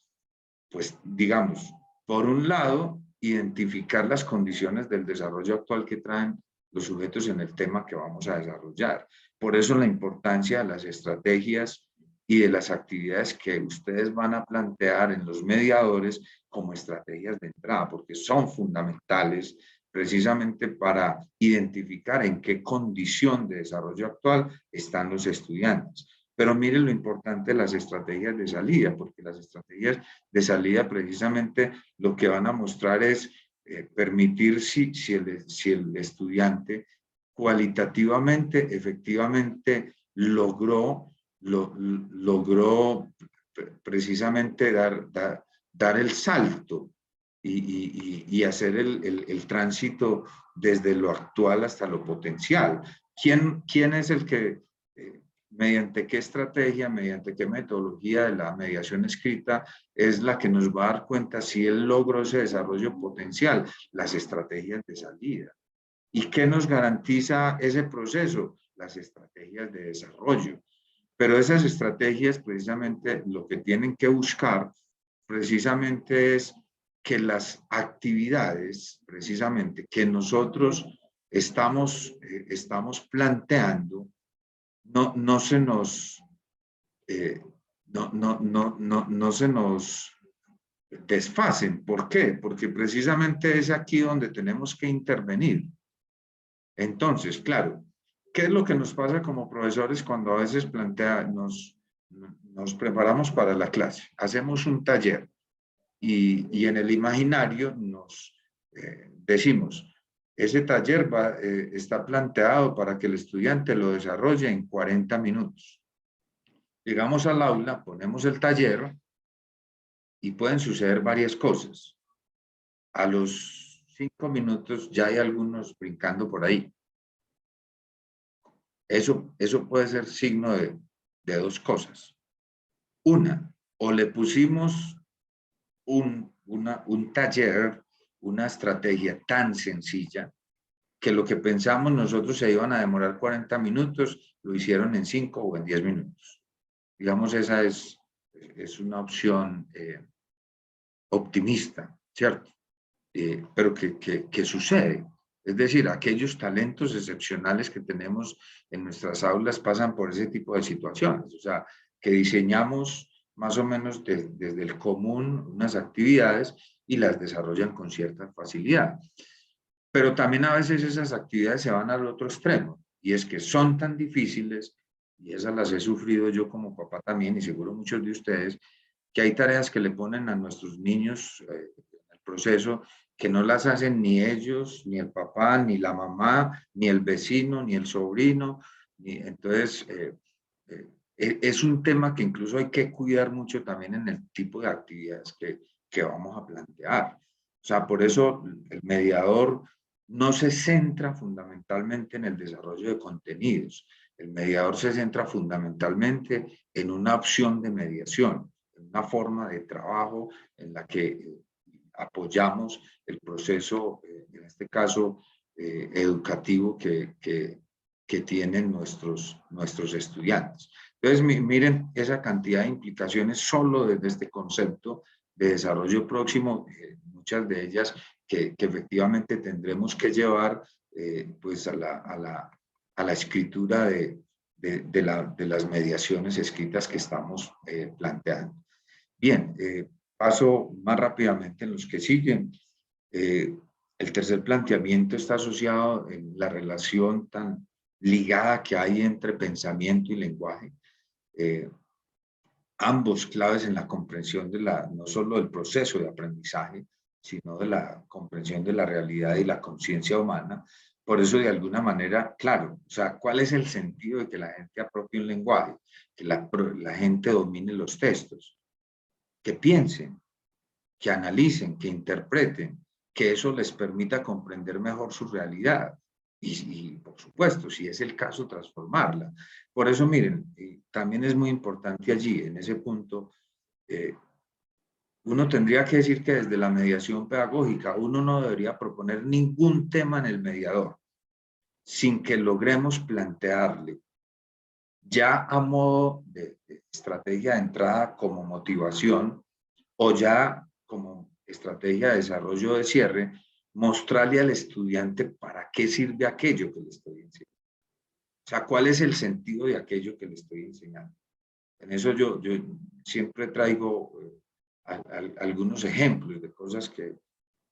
pues, digamos, por un lado, identificar las condiciones del desarrollo actual que traen los sujetos en el tema que vamos a desarrollar. Por eso la importancia de las estrategias y de las actividades que ustedes van a plantear en los mediadores como estrategias de entrada, porque son fundamentales precisamente para identificar en qué condición de desarrollo actual están los estudiantes. Pero miren lo importante de las estrategias de salida, porque las estrategias de salida precisamente lo que van a mostrar es permitir si el estudiante cualitativamente, efectivamente, logró precisamente dar el salto y hacer el tránsito desde lo actual hasta lo potencial. ¿Quién es el que, mediante qué estrategia, mediante qué metodología de la mediación escrita es la que nos va a dar cuenta si él logró ese desarrollo potencial? Las estrategias de salida. ¿Y qué nos garantiza ese proceso? Las estrategias de desarrollo. Pero esas estrategias precisamente lo que tienen que buscar precisamente es que las actividades precisamente que nosotros estamos planteando no se nos no se nos desfasen. ¿Por qué? Porque precisamente es aquí donde tenemos que intervenir. Entonces, claro, ¿qué es lo que nos pasa como profesores cuando a veces nos preparamos para la clase? Hacemos un taller y en el imaginario nos decimos, ese taller está planteado para que el estudiante lo desarrolle en 40 minutos. Llegamos al aula, ponemos el taller y pueden suceder varias cosas. A los 5 minutos ya hay algunos brincando por ahí. Eso puede ser signo de dos cosas. Una, o le pusimos un taller, una estrategia tan sencilla que lo que pensamos nosotros se iban a demorar 40 minutos, lo hicieron en 5 o en 10 minutos. Digamos, esa es una opción optimista, ¿cierto? Pero que sucede. Es decir, aquellos talentos excepcionales que tenemos en nuestras aulas pasan por ese tipo de situaciones. O sea, que diseñamos más o menos desde el común unas actividades y las desarrollan con cierta facilidad. Pero también a veces esas actividades se van al otro extremo, y es que son tan difíciles, y esas las he sufrido yo como papá también, y seguro muchos de ustedes, que hay tareas que le ponen a nuestros niños en el proceso que no las hacen ni ellos, ni el papá, ni la mamá, ni el vecino, ni el sobrino. Entonces, es un tema que incluso hay que cuidar mucho también en el tipo de actividades que vamos a plantear. O sea, por eso el mediador no se centra fundamentalmente en el desarrollo de contenidos. El mediador se centra fundamentalmente en una opción de mediación, en una forma de trabajo en la que apoyamos el proceso, en este caso, educativo que tienen nuestros estudiantes. Entonces, miren esa cantidad de implicaciones solo desde este concepto de desarrollo próximo, muchas de ellas que efectivamente tendremos que llevar pues a la escritura de las mediaciones escritas que estamos planteando. Bien, paso más rápidamente en los que siguen. El tercer planteamiento está asociado en la relación tan ligada que hay entre pensamiento y lenguaje. Ambos claves en la comprensión no solo del proceso de aprendizaje, sino de la comprensión de la realidad y la conciencia humana. Por eso, de alguna manera, claro, o sea, ¿cuál es el sentido de que la gente apropie un lenguaje? Que la gente domine los textos, que piensen, que analicen, que interpreten, que eso les permita comprender mejor su realidad y por supuesto, si es el caso, transformarla. Por eso, miren, también es muy importante allí, en ese punto, uno tendría que decir que desde la mediación pedagógica uno no debería proponer ningún tema en el mediador sin que logremos plantearle ya a modo de estrategia de entrada como motivación o ya como estrategia de desarrollo de cierre, mostrarle al estudiante para qué sirve aquello que le estoy enseñando. O sea, cuál es el sentido de aquello que le estoy enseñando. En eso yo siempre traigo algunos ejemplos de cosas que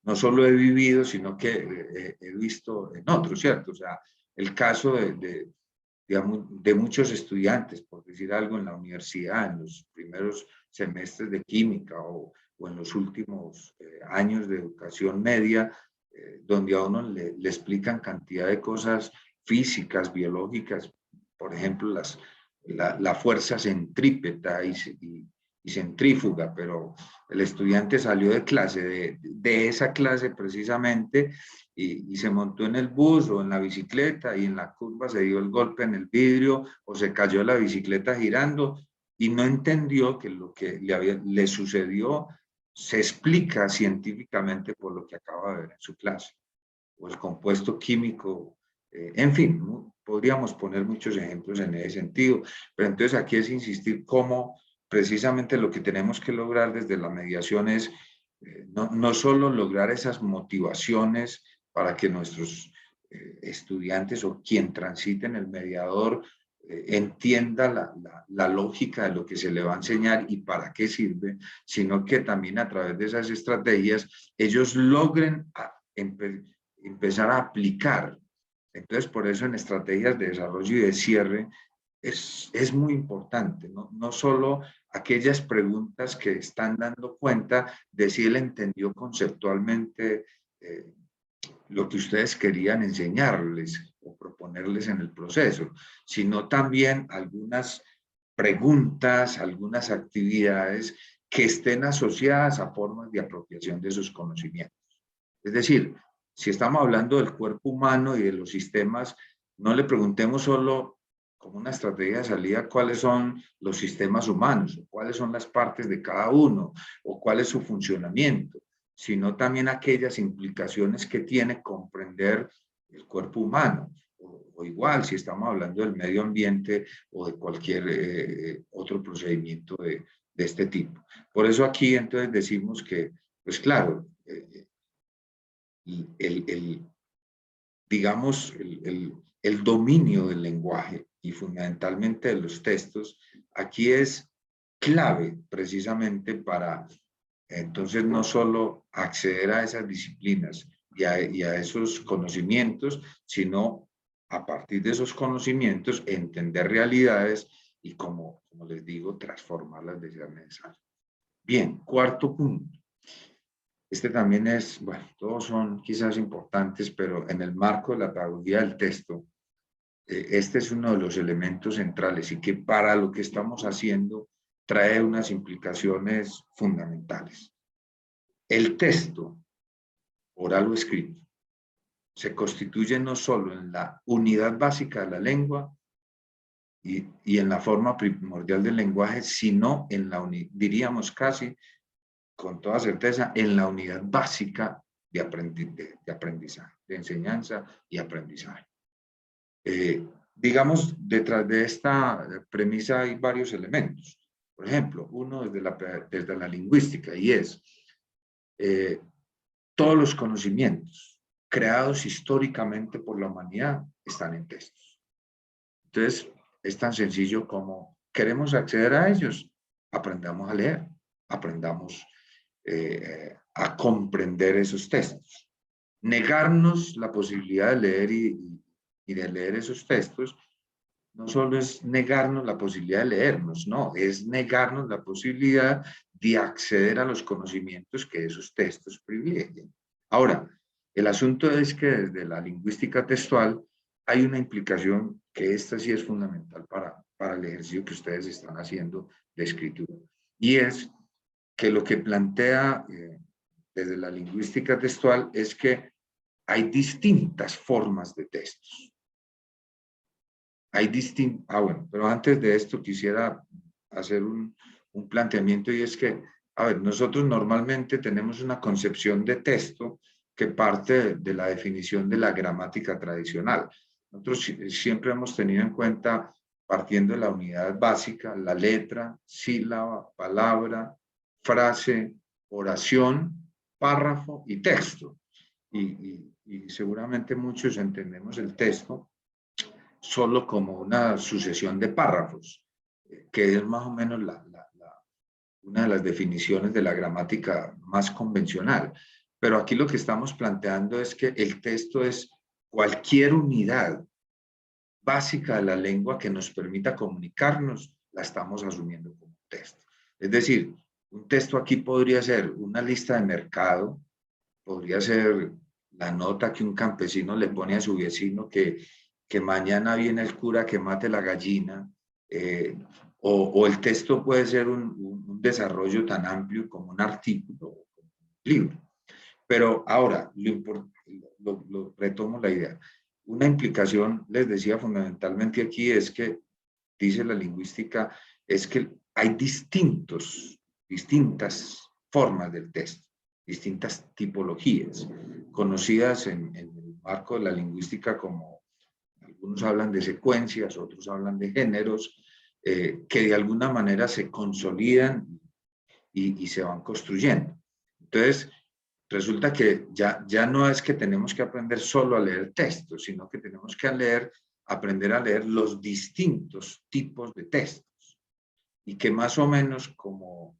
no solo he vivido, sino que he visto en otros, ¿cierto? O sea, el caso de muchos estudiantes, por decir algo, en la universidad, en los primeros semestres de química o en los últimos años de educación media, donde a uno le explican cantidad de cosas físicas, biológicas, por ejemplo, la fuerza centrípeta y centrífuga, pero el estudiante salió de clase, de esa clase precisamente, y se montó en el bus o en la bicicleta y en la curva se dio el golpe en el vidrio o se cayó la bicicleta girando y no entendió que lo que le sucedió se explica científicamente por lo que acaba de ver en su clase, o el compuesto químico, en fin, ¿no? Podríamos poner muchos ejemplos en ese sentido, pero entonces aquí es insistir cómo precisamente lo que tenemos que lograr desde la mediación es no solo lograr esas motivaciones para que nuestros estudiantes o quien transite en el mediador entienda la lógica de lo que se le va a enseñar y para qué sirve, sino que también a través de esas estrategias ellos logren empezar a aplicar. Entonces, por eso en estrategias de desarrollo y de cierre es muy importante, no solo aquellas preguntas que están dando cuenta de si él entendió conceptualmente lo que ustedes querían enseñarles o proponerles en el proceso, sino también algunas preguntas, algunas actividades que estén asociadas a formas de apropiación de sus conocimientos. Es decir, si estamos hablando del cuerpo humano y de los sistemas, no le preguntemos solo como una estrategia de salida cuáles son los sistemas humanos, o cuáles son las partes de cada uno, o cuál es su funcionamiento, sino también aquellas implicaciones que tiene comprender el cuerpo humano, o igual si estamos hablando del medio ambiente o de cualquier otro procedimiento de este tipo. Por eso aquí entonces decimos que, pues claro, digamos, el dominio del lenguaje y fundamentalmente de los textos, aquí es clave precisamente para entonces no solo acceder a esas disciplinas y a esos conocimientos, sino a partir de esos conocimientos entender realidades y como les digo, transformarlas de ser necesario. Bien, cuarto punto. Este también es, bueno, todos son quizás importantes, pero en el marco de la pedagogía del texto, este es uno de los elementos centrales y que para lo que estamos haciendo trae unas implicaciones fundamentales. El texto, oral o escrito, se constituye no solo en la unidad básica de la lengua y en la forma primordial del lenguaje, sino en la, diríamos casi, con toda certeza, en la unidad básica de aprendizaje, de enseñanza y aprendizaje. Digamos, detrás de esta premisa hay varios elementos. Por ejemplo, uno desde la lingüística, y es todos los conocimientos creados históricamente por la humanidad están en textos. Entonces, es tan sencillo como queremos acceder a ellos, aprendamos a leer, aprendamos a comprender esos textos. Negarnos la posibilidad de leer y de leer esos textos no solo es negarnos la posibilidad de leernos, no, es negarnos la posibilidad de acceder a los conocimientos que esos textos privilegian. Ahora, el asunto es que desde la lingüística textual hay una implicación que esta sí es fundamental para el ejercicio que ustedes están haciendo de escritura, y es que lo que plantea desde la lingüística textual es que hay distintas formas de textos. Bueno, pero antes de esto quisiera hacer un planteamiento, y es que, a ver, nosotros normalmente tenemos una concepción de texto que parte de la definición de la gramática tradicional. Nosotros siempre hemos tenido en cuenta, partiendo de la unidad básica, la letra, sílaba, palabra, frase, oración, párrafo y texto. Y seguramente muchos entendemos el texto solo como una sucesión de párrafos, que es más o menos una de las definiciones de la gramática más convencional. Pero aquí lo que estamos planteando es que el texto es cualquier unidad básica de la lengua que nos permita comunicarnos, la estamos asumiendo como texto. Es decir, un texto aquí podría ser una lista de mercado, podría ser la nota que un campesino le pone a su vecino que mañana viene el cura que mate la gallina, o el texto puede ser un desarrollo tan amplio como un artículo o un libro. Pero ahora, retomo la idea. Una implicación, les decía fundamentalmente aquí, es que, dice la lingüística, es que hay distintas formas del texto, distintas tipologías, conocidas en el marco de la lingüística como, algunos hablan de secuencias, otros hablan de géneros, que de alguna manera se consolidan y se van construyendo. Entonces, resulta que ya no es que tenemos que aprender solo a leer textos, sino que tenemos que aprender a leer los distintos tipos de textos. Y que más o menos como,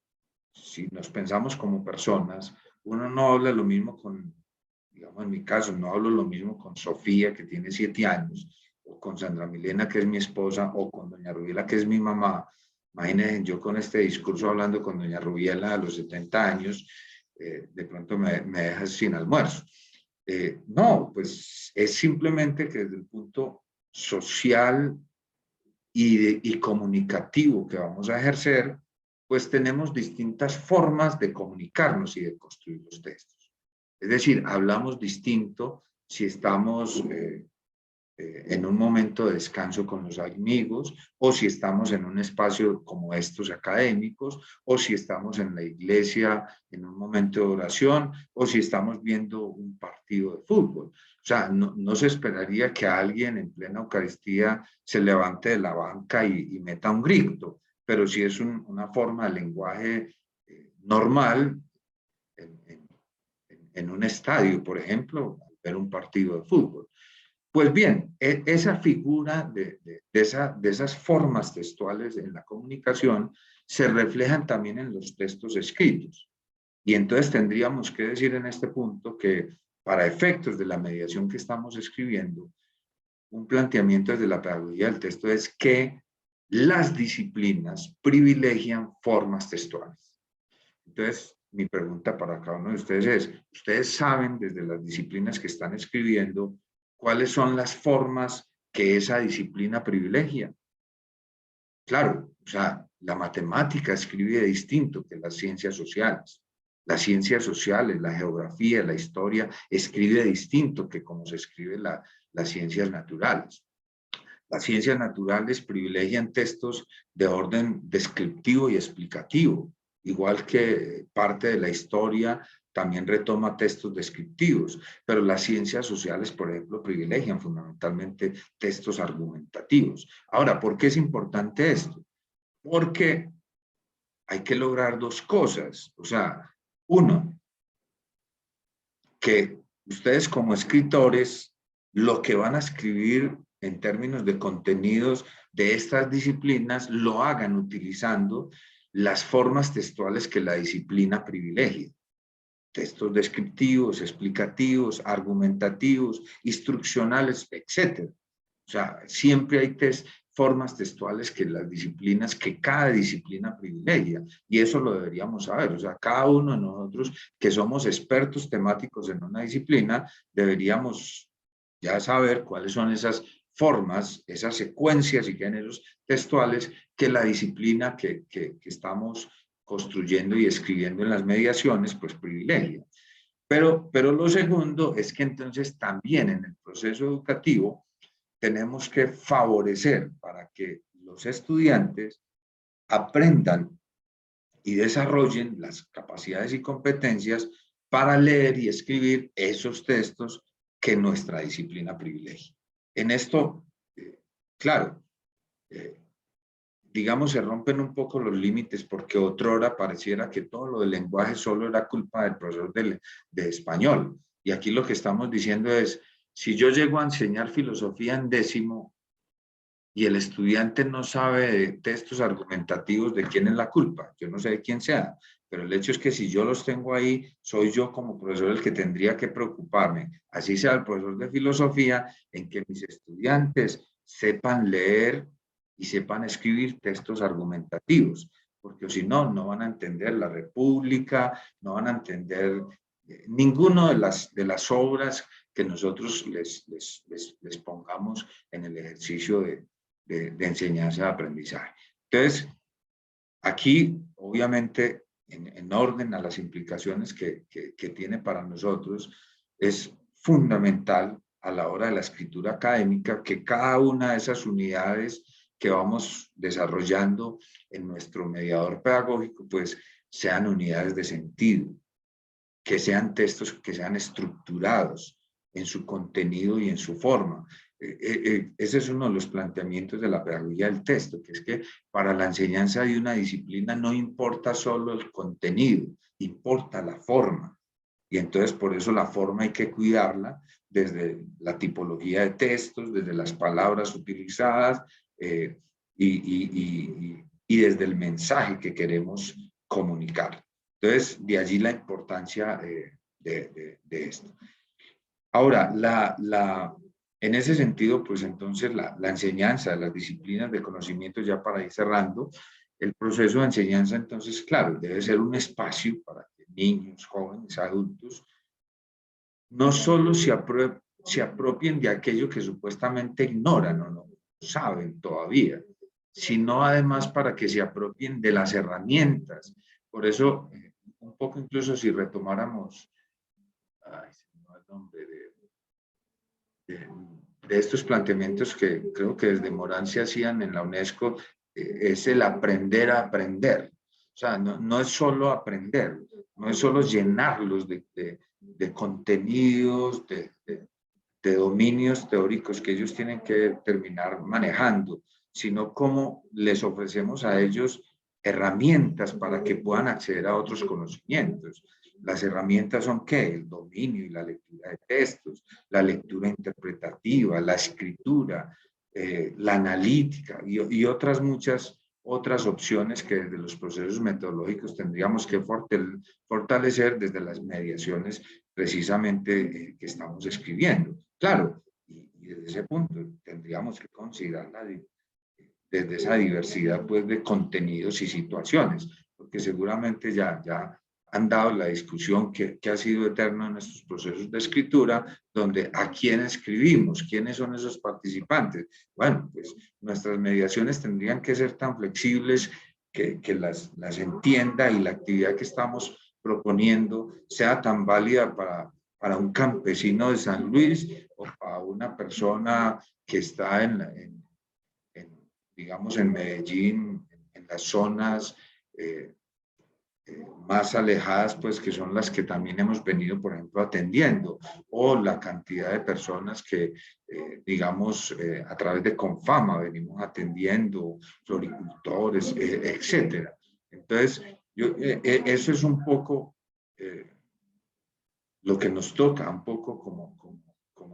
si nos pensamos como personas, uno no habla lo mismo con, digamos en mi caso, no hablo lo mismo con Sofía, que tiene 7 años, o con Sandra Milena, que es mi esposa, o con doña Rubiela, que es mi mamá. Imagínense, yo con este discurso hablando con doña Rubiela a los 70 años, de pronto me dejas sin almuerzo. No, pues es simplemente que desde el punto social y comunicativo que vamos a ejercer, pues tenemos distintas formas de comunicarnos y de construir los textos. Es decir, hablamos distinto si estamos en un momento de descanso con los amigos, o si estamos en un espacio como estos académicos, o si estamos en la iglesia en un momento de oración, o si estamos viendo un partido de fútbol. O sea, no se esperaría que alguien en plena Eucaristía se levante de la banca y meta un grito, pero sí es una forma de lenguaje normal en un estadio, por ejemplo, ver un partido de fútbol. Pues bien, esa figura de esas formas textuales en la comunicación se reflejan también en los textos escritos. Y entonces tendríamos que decir en este punto que para efectos de la mediación que estamos escribiendo, un planteamiento desde la pedagogía del texto es que las disciplinas privilegian formas textuales. Entonces, mi pregunta para cada uno de ustedes es, ¿ustedes saben desde las disciplinas que están escribiendo cuáles son las formas que esa disciplina privilegia? Claro, o sea, la matemática escribe distinto que las ciencias sociales. Las ciencias sociales, la geografía, la historia, escribe distinto que como se escribe las ciencias naturales. Las ciencias naturales privilegian textos de orden descriptivo y explicativo, igual que parte de la historia también retoma textos descriptivos, pero las ciencias sociales, por ejemplo, privilegian fundamentalmente textos argumentativos. Ahora, ¿por qué es importante esto? Porque hay que lograr dos cosas. O sea, uno, que ustedes como escritores, lo que van a escribir en términos de contenidos de estas disciplinas, lo hagan utilizando las formas textuales que la disciplina privilegia. Textos descriptivos, explicativos, argumentativos, instruccionales, etc. O sea, siempre hay formas textuales que las disciplinas, que cada disciplina privilegia, y eso lo deberíamos saber. O sea, cada uno de nosotros que somos expertos temáticos en una disciplina, deberíamos ya saber cuáles son esas formas, esas secuencias y géneros textuales que la disciplina que estamos construyendo y escribiendo en las mediaciones, pues privilegia. Pero lo segundo es que entonces también en el proceso educativo tenemos que favorecer para que los estudiantes aprendan y desarrollen las capacidades y competencias para leer y escribir esos textos que nuestra disciplina privilegia. En esto, claro, digamos, se rompen un poco los límites porque otrora pareciera que todo lo del lenguaje solo era culpa del profesor de español. Y aquí lo que estamos diciendo es, si yo llego a enseñar filosofía en décimo y el estudiante no sabe de textos argumentativos, ¿de quién es la culpa? Yo no sé de quién sea, pero el hecho es que si yo los tengo ahí, soy yo como profesor el que tendría que preocuparme, así sea el profesor de filosofía, en que mis estudiantes sepan leer y sepan escribir textos argumentativos, porque si no, no van a entender la República, no van a entender ninguna de las obras que nosotros les pongamos en el ejercicio de enseñanza y aprendizaje. Entonces, aquí, obviamente, en orden a las implicaciones que tiene para nosotros, es fundamental a la hora de la escritura académica que cada una de esas unidades que vamos desarrollando en nuestro mediador pedagógico, pues sean unidades de sentido, que sean textos que sean estructurados en su contenido y en su forma. Ese es uno de los planteamientos de la pedagogía del texto, que es que para la enseñanza de una disciplina no importa solo el contenido, importa la forma. Y entonces por eso la forma hay que cuidarla desde la tipología de textos, desde las palabras utilizadas y desde el mensaje que queremos comunicar. Entonces, de allí la importancia de esto. Ahora, en ese sentido, pues entonces la enseñanza de las disciplinas de conocimiento, ya para ir cerrando, el proceso de enseñanza, entonces, claro, debe ser un espacio para que niños, jóvenes, adultos, no solo se apropien de aquello que supuestamente ignoran o no saben todavía, sino además para que se apropien de las herramientas. Por eso, un poco incluso si retomáramos, ay, se me va el nombre estos planteamientos que creo que desde Morán se hacían en la UNESCO, es el aprender a aprender. O sea, no es solo aprender, no es solo llenarlos de contenidos, de dominios teóricos que ellos tienen que terminar manejando, sino cómo les ofrecemos a ellos herramientas para que puedan acceder a otros conocimientos. Las herramientas son ¿qué? El dominio y la lectura de textos, la lectura interpretativa, la escritura, la analítica y otras muchas otras opciones que desde los procesos metodológicos tendríamos que fortalecer desde las mediaciones precisamente que estamos escribiendo. Claro, y desde ese punto tendríamos que considerar desde esa diversidad pues, de contenidos y situaciones, porque seguramente ya han dado la discusión que ha sido eterna en estos procesos de escritura, donde a quién escribimos, quiénes son esos participantes. Bueno, pues nuestras mediaciones tendrían que ser tan flexibles que las entienda y la actividad que estamos proponiendo sea tan válida para un campesino de San Luis o para una persona que está digamos, en Medellín, en las zonas más alejadas, pues que son las que también hemos venido, por ejemplo, atendiendo, o la cantidad de personas que, digamos, a través de Confama venimos atendiendo, floricultores, etcétera. Entonces, eso es un poco lo que nos toca, un poco como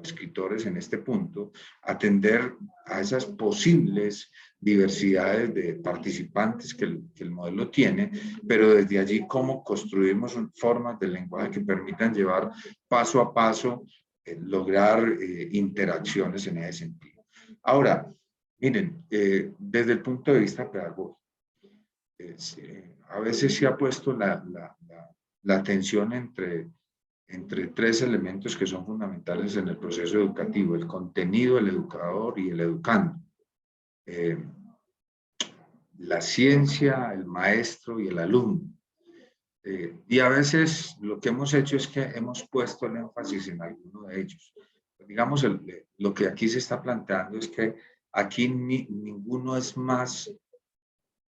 escritores en este punto, atender a esas posibles diversidades de participantes que el modelo tiene, pero desde allí cómo construimos formas de lenguaje que permitan llevar paso a paso, lograr interacciones en ese sentido. Ahora, miren, desde el punto de vista pedagógico, a veces se ha puesto la atención entre tres elementos que son fundamentales en el proceso educativo: el contenido, el educador y el educando. La ciencia, el maestro y el alumno. Y a veces lo que hemos hecho es que hemos puesto el énfasis en alguno de ellos. Digamos, lo que aquí se está planteando es que aquí ninguno es más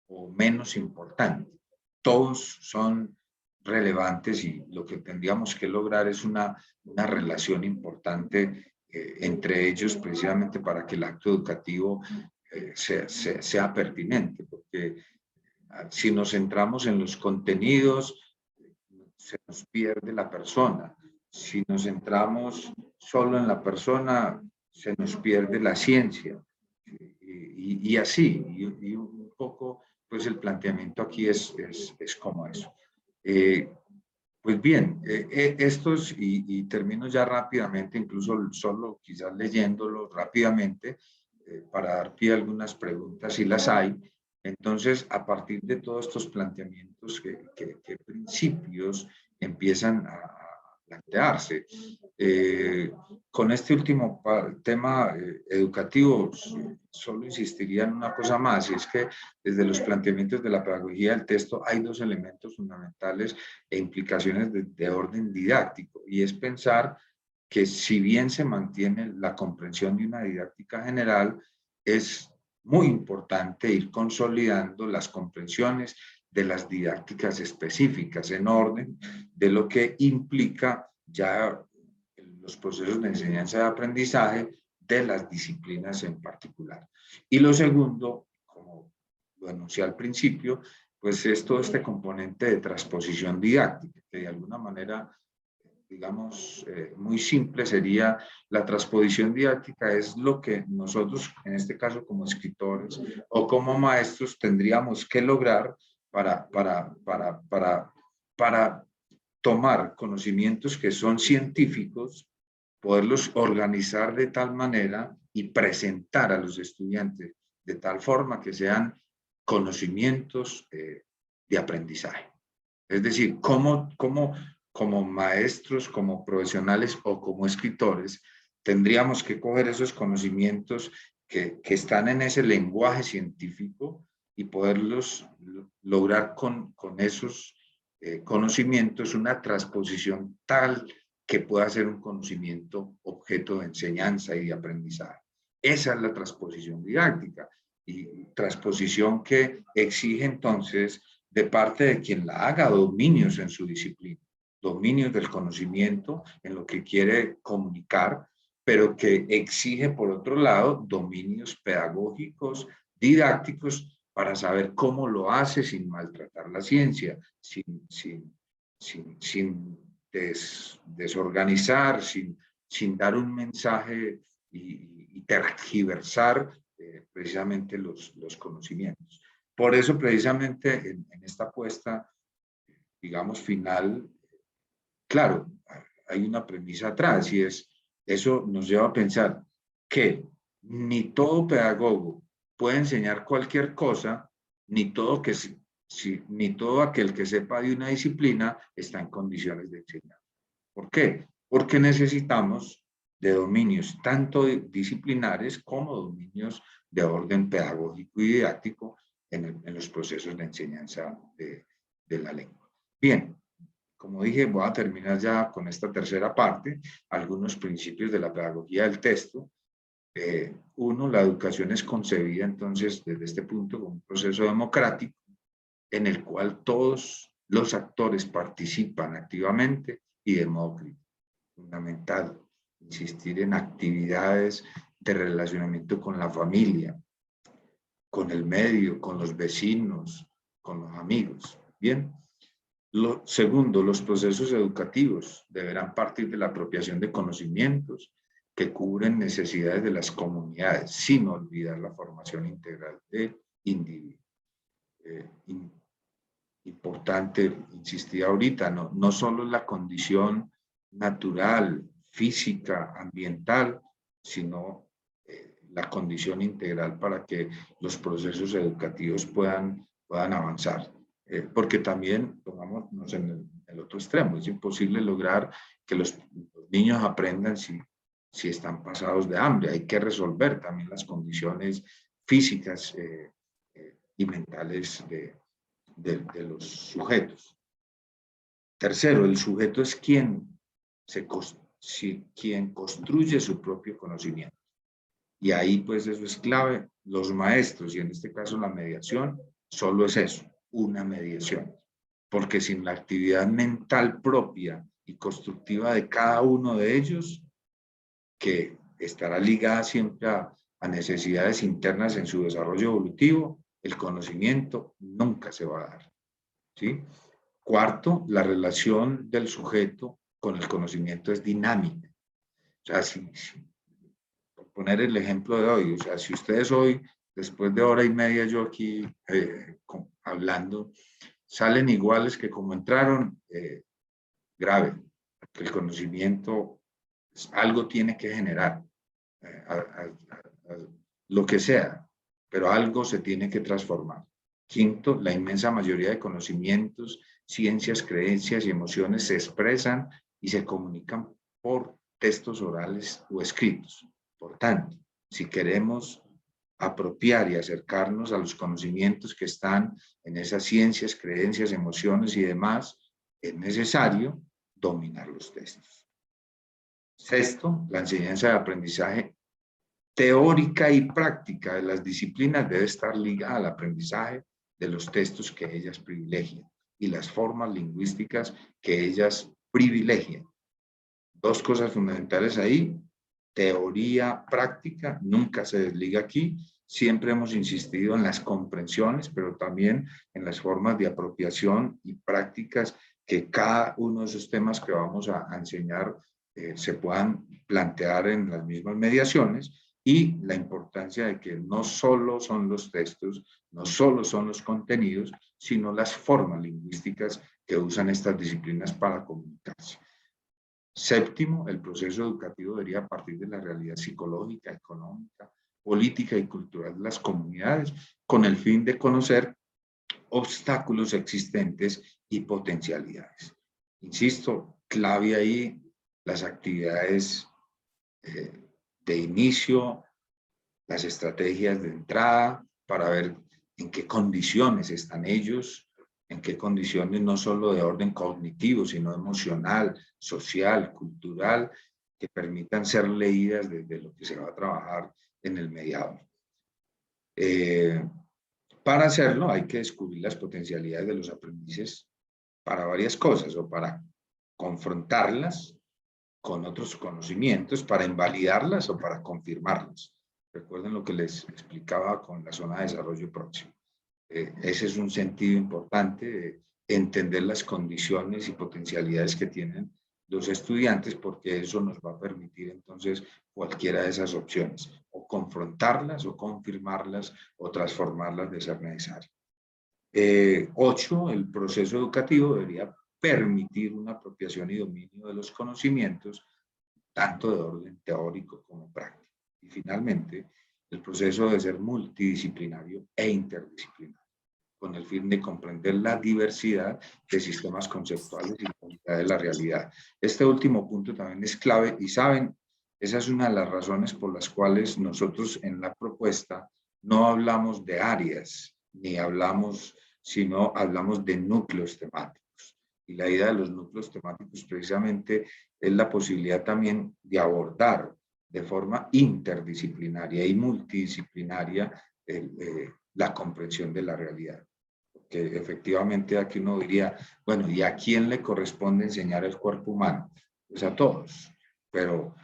o menos importante. Todos son relevantes y lo que tendríamos que lograr es una relación importante entre ellos, precisamente para que el acto educativo sea pertinente, porque si nos centramos en los contenidos, se nos pierde la persona. Si nos centramos solo en la persona, se nos pierde la ciencia. Y así, y un poco, pues el planteamiento aquí es como eso. Pues bien, estos, y termino ya rápidamente, incluso solo quizás leyéndolo rápidamente, para dar pie a algunas preguntas si las hay. Entonces, a partir de todos estos planteamientos, ¿qué principios empiezan a plantearse? Con este último tema educativo, solo insistiría en una cosa más, y es que desde los planteamientos de la pedagogía del texto hay dos elementos fundamentales e implicaciones de orden didáctico, y es pensar que si bien se mantiene la comprensión de una didáctica general, es muy importante ir consolidando las comprensiones de las didácticas específicas en orden de lo que implica ya los procesos de enseñanza y aprendizaje de las disciplinas en particular. Y lo segundo, como lo anuncié al principio, pues es todo este componente de transposición didáctica, que de alguna manera, digamos, muy simple sería la transposición didáctica, es lo que nosotros, en este caso como escritores o como maestros, tendríamos que lograr para tomar conocimientos que son científicos, poderlos organizar de tal manera y presentar a los estudiantes de tal forma que sean conocimientos de aprendizaje. Es decir, como maestros, como profesionales o como escritores, tendríamos que coger esos conocimientos que están en ese lenguaje científico y poderlos lograr con esos conocimientos una transposición tal que pueda ser un conocimiento objeto de enseñanza y de aprendizaje. Esa es la transposición didáctica, y transposición que exige entonces de parte de quien la haga dominios en su disciplina, dominios del conocimiento en lo que quiere comunicar, pero que exige por otro lado dominios pedagógicos, didácticos, para saber cómo lo hace sin maltratar la ciencia, sin desorganizar, sin dar un mensaje y tergiversar precisamente los conocimientos. Por eso precisamente en esta apuesta, digamos, final, claro, hay una premisa atrás, y eso nos lleva a pensar que ni todo pedagogo puede enseñar cualquier cosa, ni todo aquel que sepa de una disciplina está en condiciones de enseñar. ¿Por qué? Porque necesitamos de dominios tanto disciplinares como dominios de orden pedagógico y didáctico en los procesos de enseñanza de la lengua. Bien, como dije, voy a terminar ya con esta tercera parte, algunos principios de la pedagogía del texto. Uno, la educación es concebida entonces desde este punto como un proceso democrático en el cual todos los actores participan activamente y de modo crítico. Fundamental, insistir en actividades de relacionamiento con la familia, con el medio, con los vecinos, con los amigos. Bien. Segundo, los procesos educativos deberán partir de la apropiación de conocimientos que cubren necesidades de las comunidades, sin olvidar la formación integral del individuo. Importante, insistí ahorita, no solo la condición natural, física, ambiental, sino la condición integral para que los procesos educativos puedan avanzar. Porque también, pongámonos en el otro extremo, es imposible lograr que los niños aprendan si están pasados de hambre. Hay que resolver también las condiciones físicas y mentales de los sujetos. Tercero, el sujeto es quien construye su propio conocimiento. Y ahí pues eso es clave. Los maestros, y en este caso la mediación, solo es eso, una mediación. Porque sin la actividad mental propia y constructiva de cada uno de ellos, que estará ligada siempre a necesidades internas en su desarrollo evolutivo, el conocimiento nunca se va a dar. ¿Sí? Cuarto, la relación del sujeto con el conocimiento es dinámica. O sea, por poner el ejemplo de hoy, o sea, si ustedes hoy, después de hora y media yo aquí hablando, salen iguales que como entraron, grave, porque el conocimiento algo tiene que generar, lo que sea, pero algo se tiene que transformar. Quinto, la inmensa mayoría de conocimientos, ciencias, creencias y emociones se expresan y se comunican por textos orales o escritos. Por tanto, si queremos apropiar y acercarnos a los conocimientos que están en esas ciencias, creencias, emociones y demás, es necesario dominar los textos. Sexto, la enseñanza de aprendizaje teórica y práctica de las disciplinas debe estar ligada al aprendizaje de los textos que ellas privilegian y las formas lingüísticas que ellas privilegian. Dos cosas fundamentales ahí: teoría, práctica, nunca se desliga aquí. Siempre hemos insistido en las comprensiones, pero también en las formas de apropiación y prácticas que cada uno de esos temas que vamos a enseñar se puedan plantear en las mismas mediaciones, y la importancia de que no solo son los textos, no solo son los contenidos, sino las formas lingüísticas que usan estas disciplinas para comunicarse. Séptimo, el proceso educativo debería partir de la realidad psicológica, económica, política y cultural de las comunidades, con el fin de conocer obstáculos existentes y potencialidades. Insisto, clave ahí las actividades de inicio, las estrategias de entrada, para ver en qué condiciones están ellos, en qué condiciones no solo de orden cognitivo, sino emocional, social, cultural, que permitan ser leídas desde lo que se va a trabajar en el mediador. Para hacerlo hay que descubrir las potencialidades de los aprendices para varias cosas, o para confrontarlas con otros conocimientos, para invalidarlas o para confirmarlas. Recuerden lo que les explicaba con la zona de desarrollo próximo. Ese es un sentido importante de entender las condiciones y potencialidades que tienen los estudiantes, porque eso nos va a permitir entonces cualquiera de esas opciones, o confrontarlas, o confirmarlas, o transformarlas de ser necesario. 8, el proceso educativo debería permitir una apropiación y dominio de los conocimientos, tanto de orden teórico como práctico. Y finalmente, el proceso debe ser multidisciplinario e interdisciplinario, con el fin de comprender la diversidad de sistemas conceptuales y la unidad de la realidad. Este último punto también es clave y saben, esa es una de las razones por las cuales nosotros en la propuesta no hablamos de áreas, ni hablamos, sino hablamos de núcleos temáticos. Y la idea de los núcleos temáticos precisamente es la posibilidad también de abordar de forma interdisciplinaria y multidisciplinaria la comprensión de la realidad. Que efectivamente aquí uno diría, bueno, ¿y a quién le corresponde enseñar el cuerpo humano? Pues a todos, pero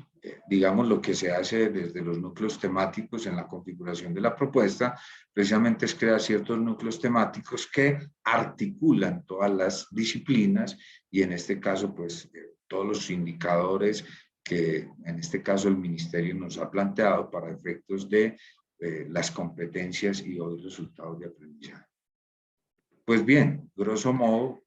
digamos lo que se hace desde los núcleos temáticos en la configuración de la propuesta, precisamente es crear ciertos núcleos temáticos que articulan todas las disciplinas y en este caso, pues todos los indicadores que en este caso el Ministerio nos ha planteado para efectos de las competencias y los resultados de aprendizaje. Pues bien, grosso modo,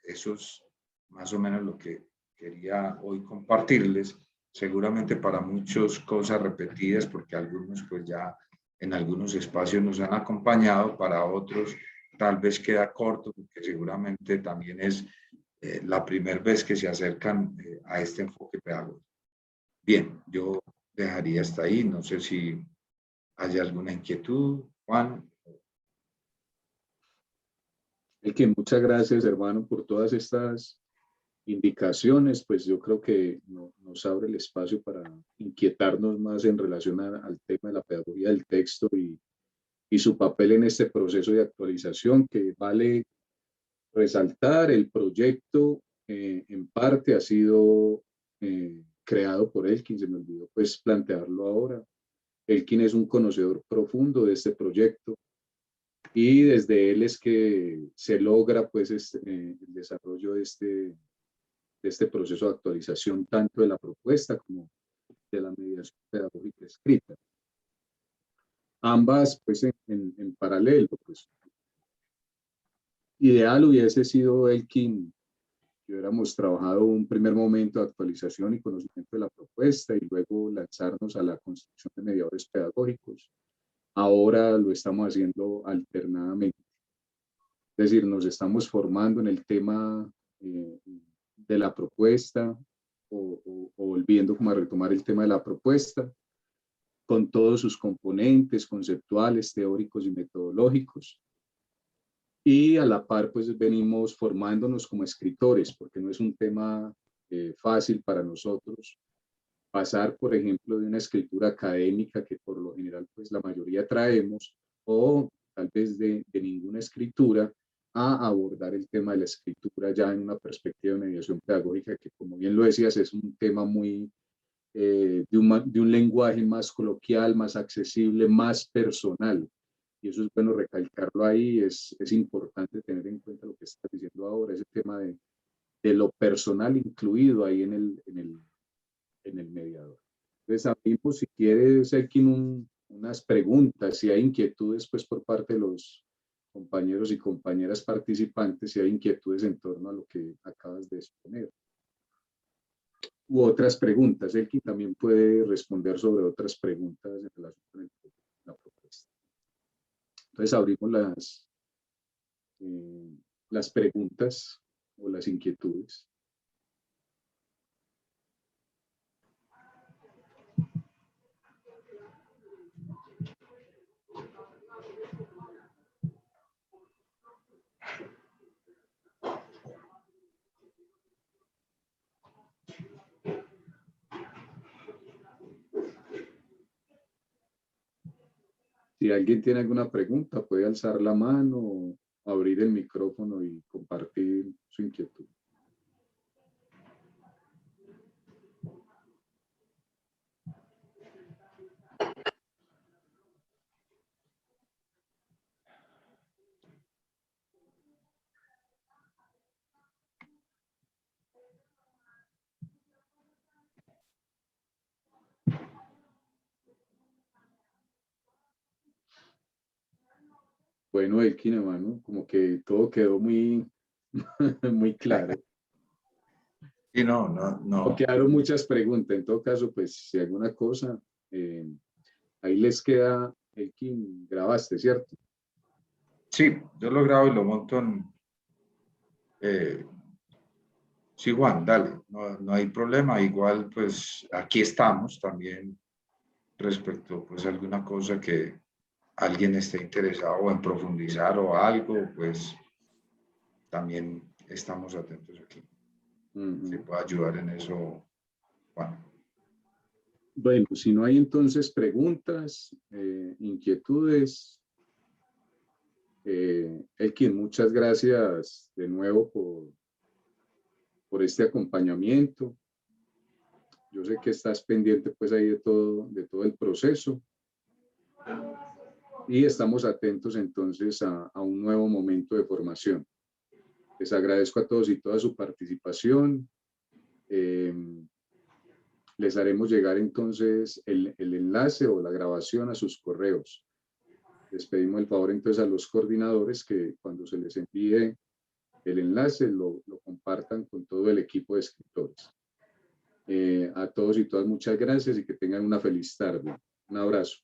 eso es más o menos lo que quería hoy compartirles. Seguramente para muchos cosas repetidas, porque algunos pues ya en algunos espacios nos han acompañado, para otros tal vez queda corto, porque seguramente también es la primera vez que se acercan a este enfoque pedagógico. Bien, yo dejaría hasta ahí, no sé si hay alguna inquietud, Juan. Que muchas gracias, hermano, por todas estas indicaciones. Pues yo creo que nos abre el espacio para inquietarnos más en relación al tema de la pedagogía del texto y su papel en este proceso de actualización, que vale resaltar. El proyecto en parte ha sido creado por Elkin, se me olvidó pues plantearlo ahora. Elkin es un conocedor profundo de este proyecto y desde él es que se logra pues el desarrollo de este proceso de actualización tanto de la propuesta como de la mediación pedagógica escrita. Ambas pues en paralelo, pues ideal hubiese sido Elkin que hubiéramos trabajado un primer momento de actualización y conocimiento de la propuesta y luego lanzarnos a la construcción de mediadores pedagógicos. Ahora lo estamos haciendo alternadamente. Es decir, nos estamos formando en el tema de la propuesta o volviendo como a retomar el tema de la propuesta con todos sus componentes conceptuales, teóricos y metodológicos. Y a la par, pues venimos formándonos como escritores, porque no es un tema fácil para nosotros pasar, por ejemplo, de una escritura académica que por lo general, pues la mayoría traemos, o tal vez de ninguna escritura, a abordar el tema de la escritura ya en una perspectiva de mediación pedagógica, que como bien lo decías, es un tema muy de un lenguaje más coloquial, más accesible, más personal. Y eso es bueno recalcarlo ahí, es importante tener en cuenta lo que estás diciendo ahora, ese tema de lo personal incluido ahí en el mediador. Entonces, abrimos, si quieres, aquí unas preguntas, si hay inquietudes pues por parte de los compañeros y compañeras participantes, si hay inquietudes en torno a lo que acabas de exponer. U otras preguntas, Elkin también puede responder sobre otras preguntas en relación con la propuesta. Entonces abrimos las preguntas o las inquietudes. Si alguien tiene alguna pregunta, puede alzar la mano o abrir el micrófono y compartir su inquietud. Bueno, Elkin, hermano, como que todo quedó muy, muy claro. Y no. No quedaron muchas preguntas. En todo caso, pues, si alguna cosa, ahí les queda, Elkin, grabaste, ¿cierto? Sí, yo lo grabo y lo monto en... sí, Juan, dale, no hay problema. Igual, pues, aquí estamos también respecto, pues, a alguna cosa que alguien esté interesado en profundizar o algo, pues, también estamos atentos aquí. Se puede ayudar en eso, Juan. Bueno, si no hay entonces preguntas, inquietudes, Elkin, muchas gracias de nuevo por este acompañamiento. Yo sé que estás pendiente pues ahí de todo el proceso y estamos atentos entonces a un nuevo momento de formación. Les agradezco a todos y toda su participación. Les haremos llegar entonces el enlace o la grabación a sus correos. Les pedimos el favor entonces a los coordinadores que cuando se les envíe el enlace lo compartan con todo el equipo de escritores. A todos y todas muchas gracias y que tengan una feliz tarde. Un abrazo.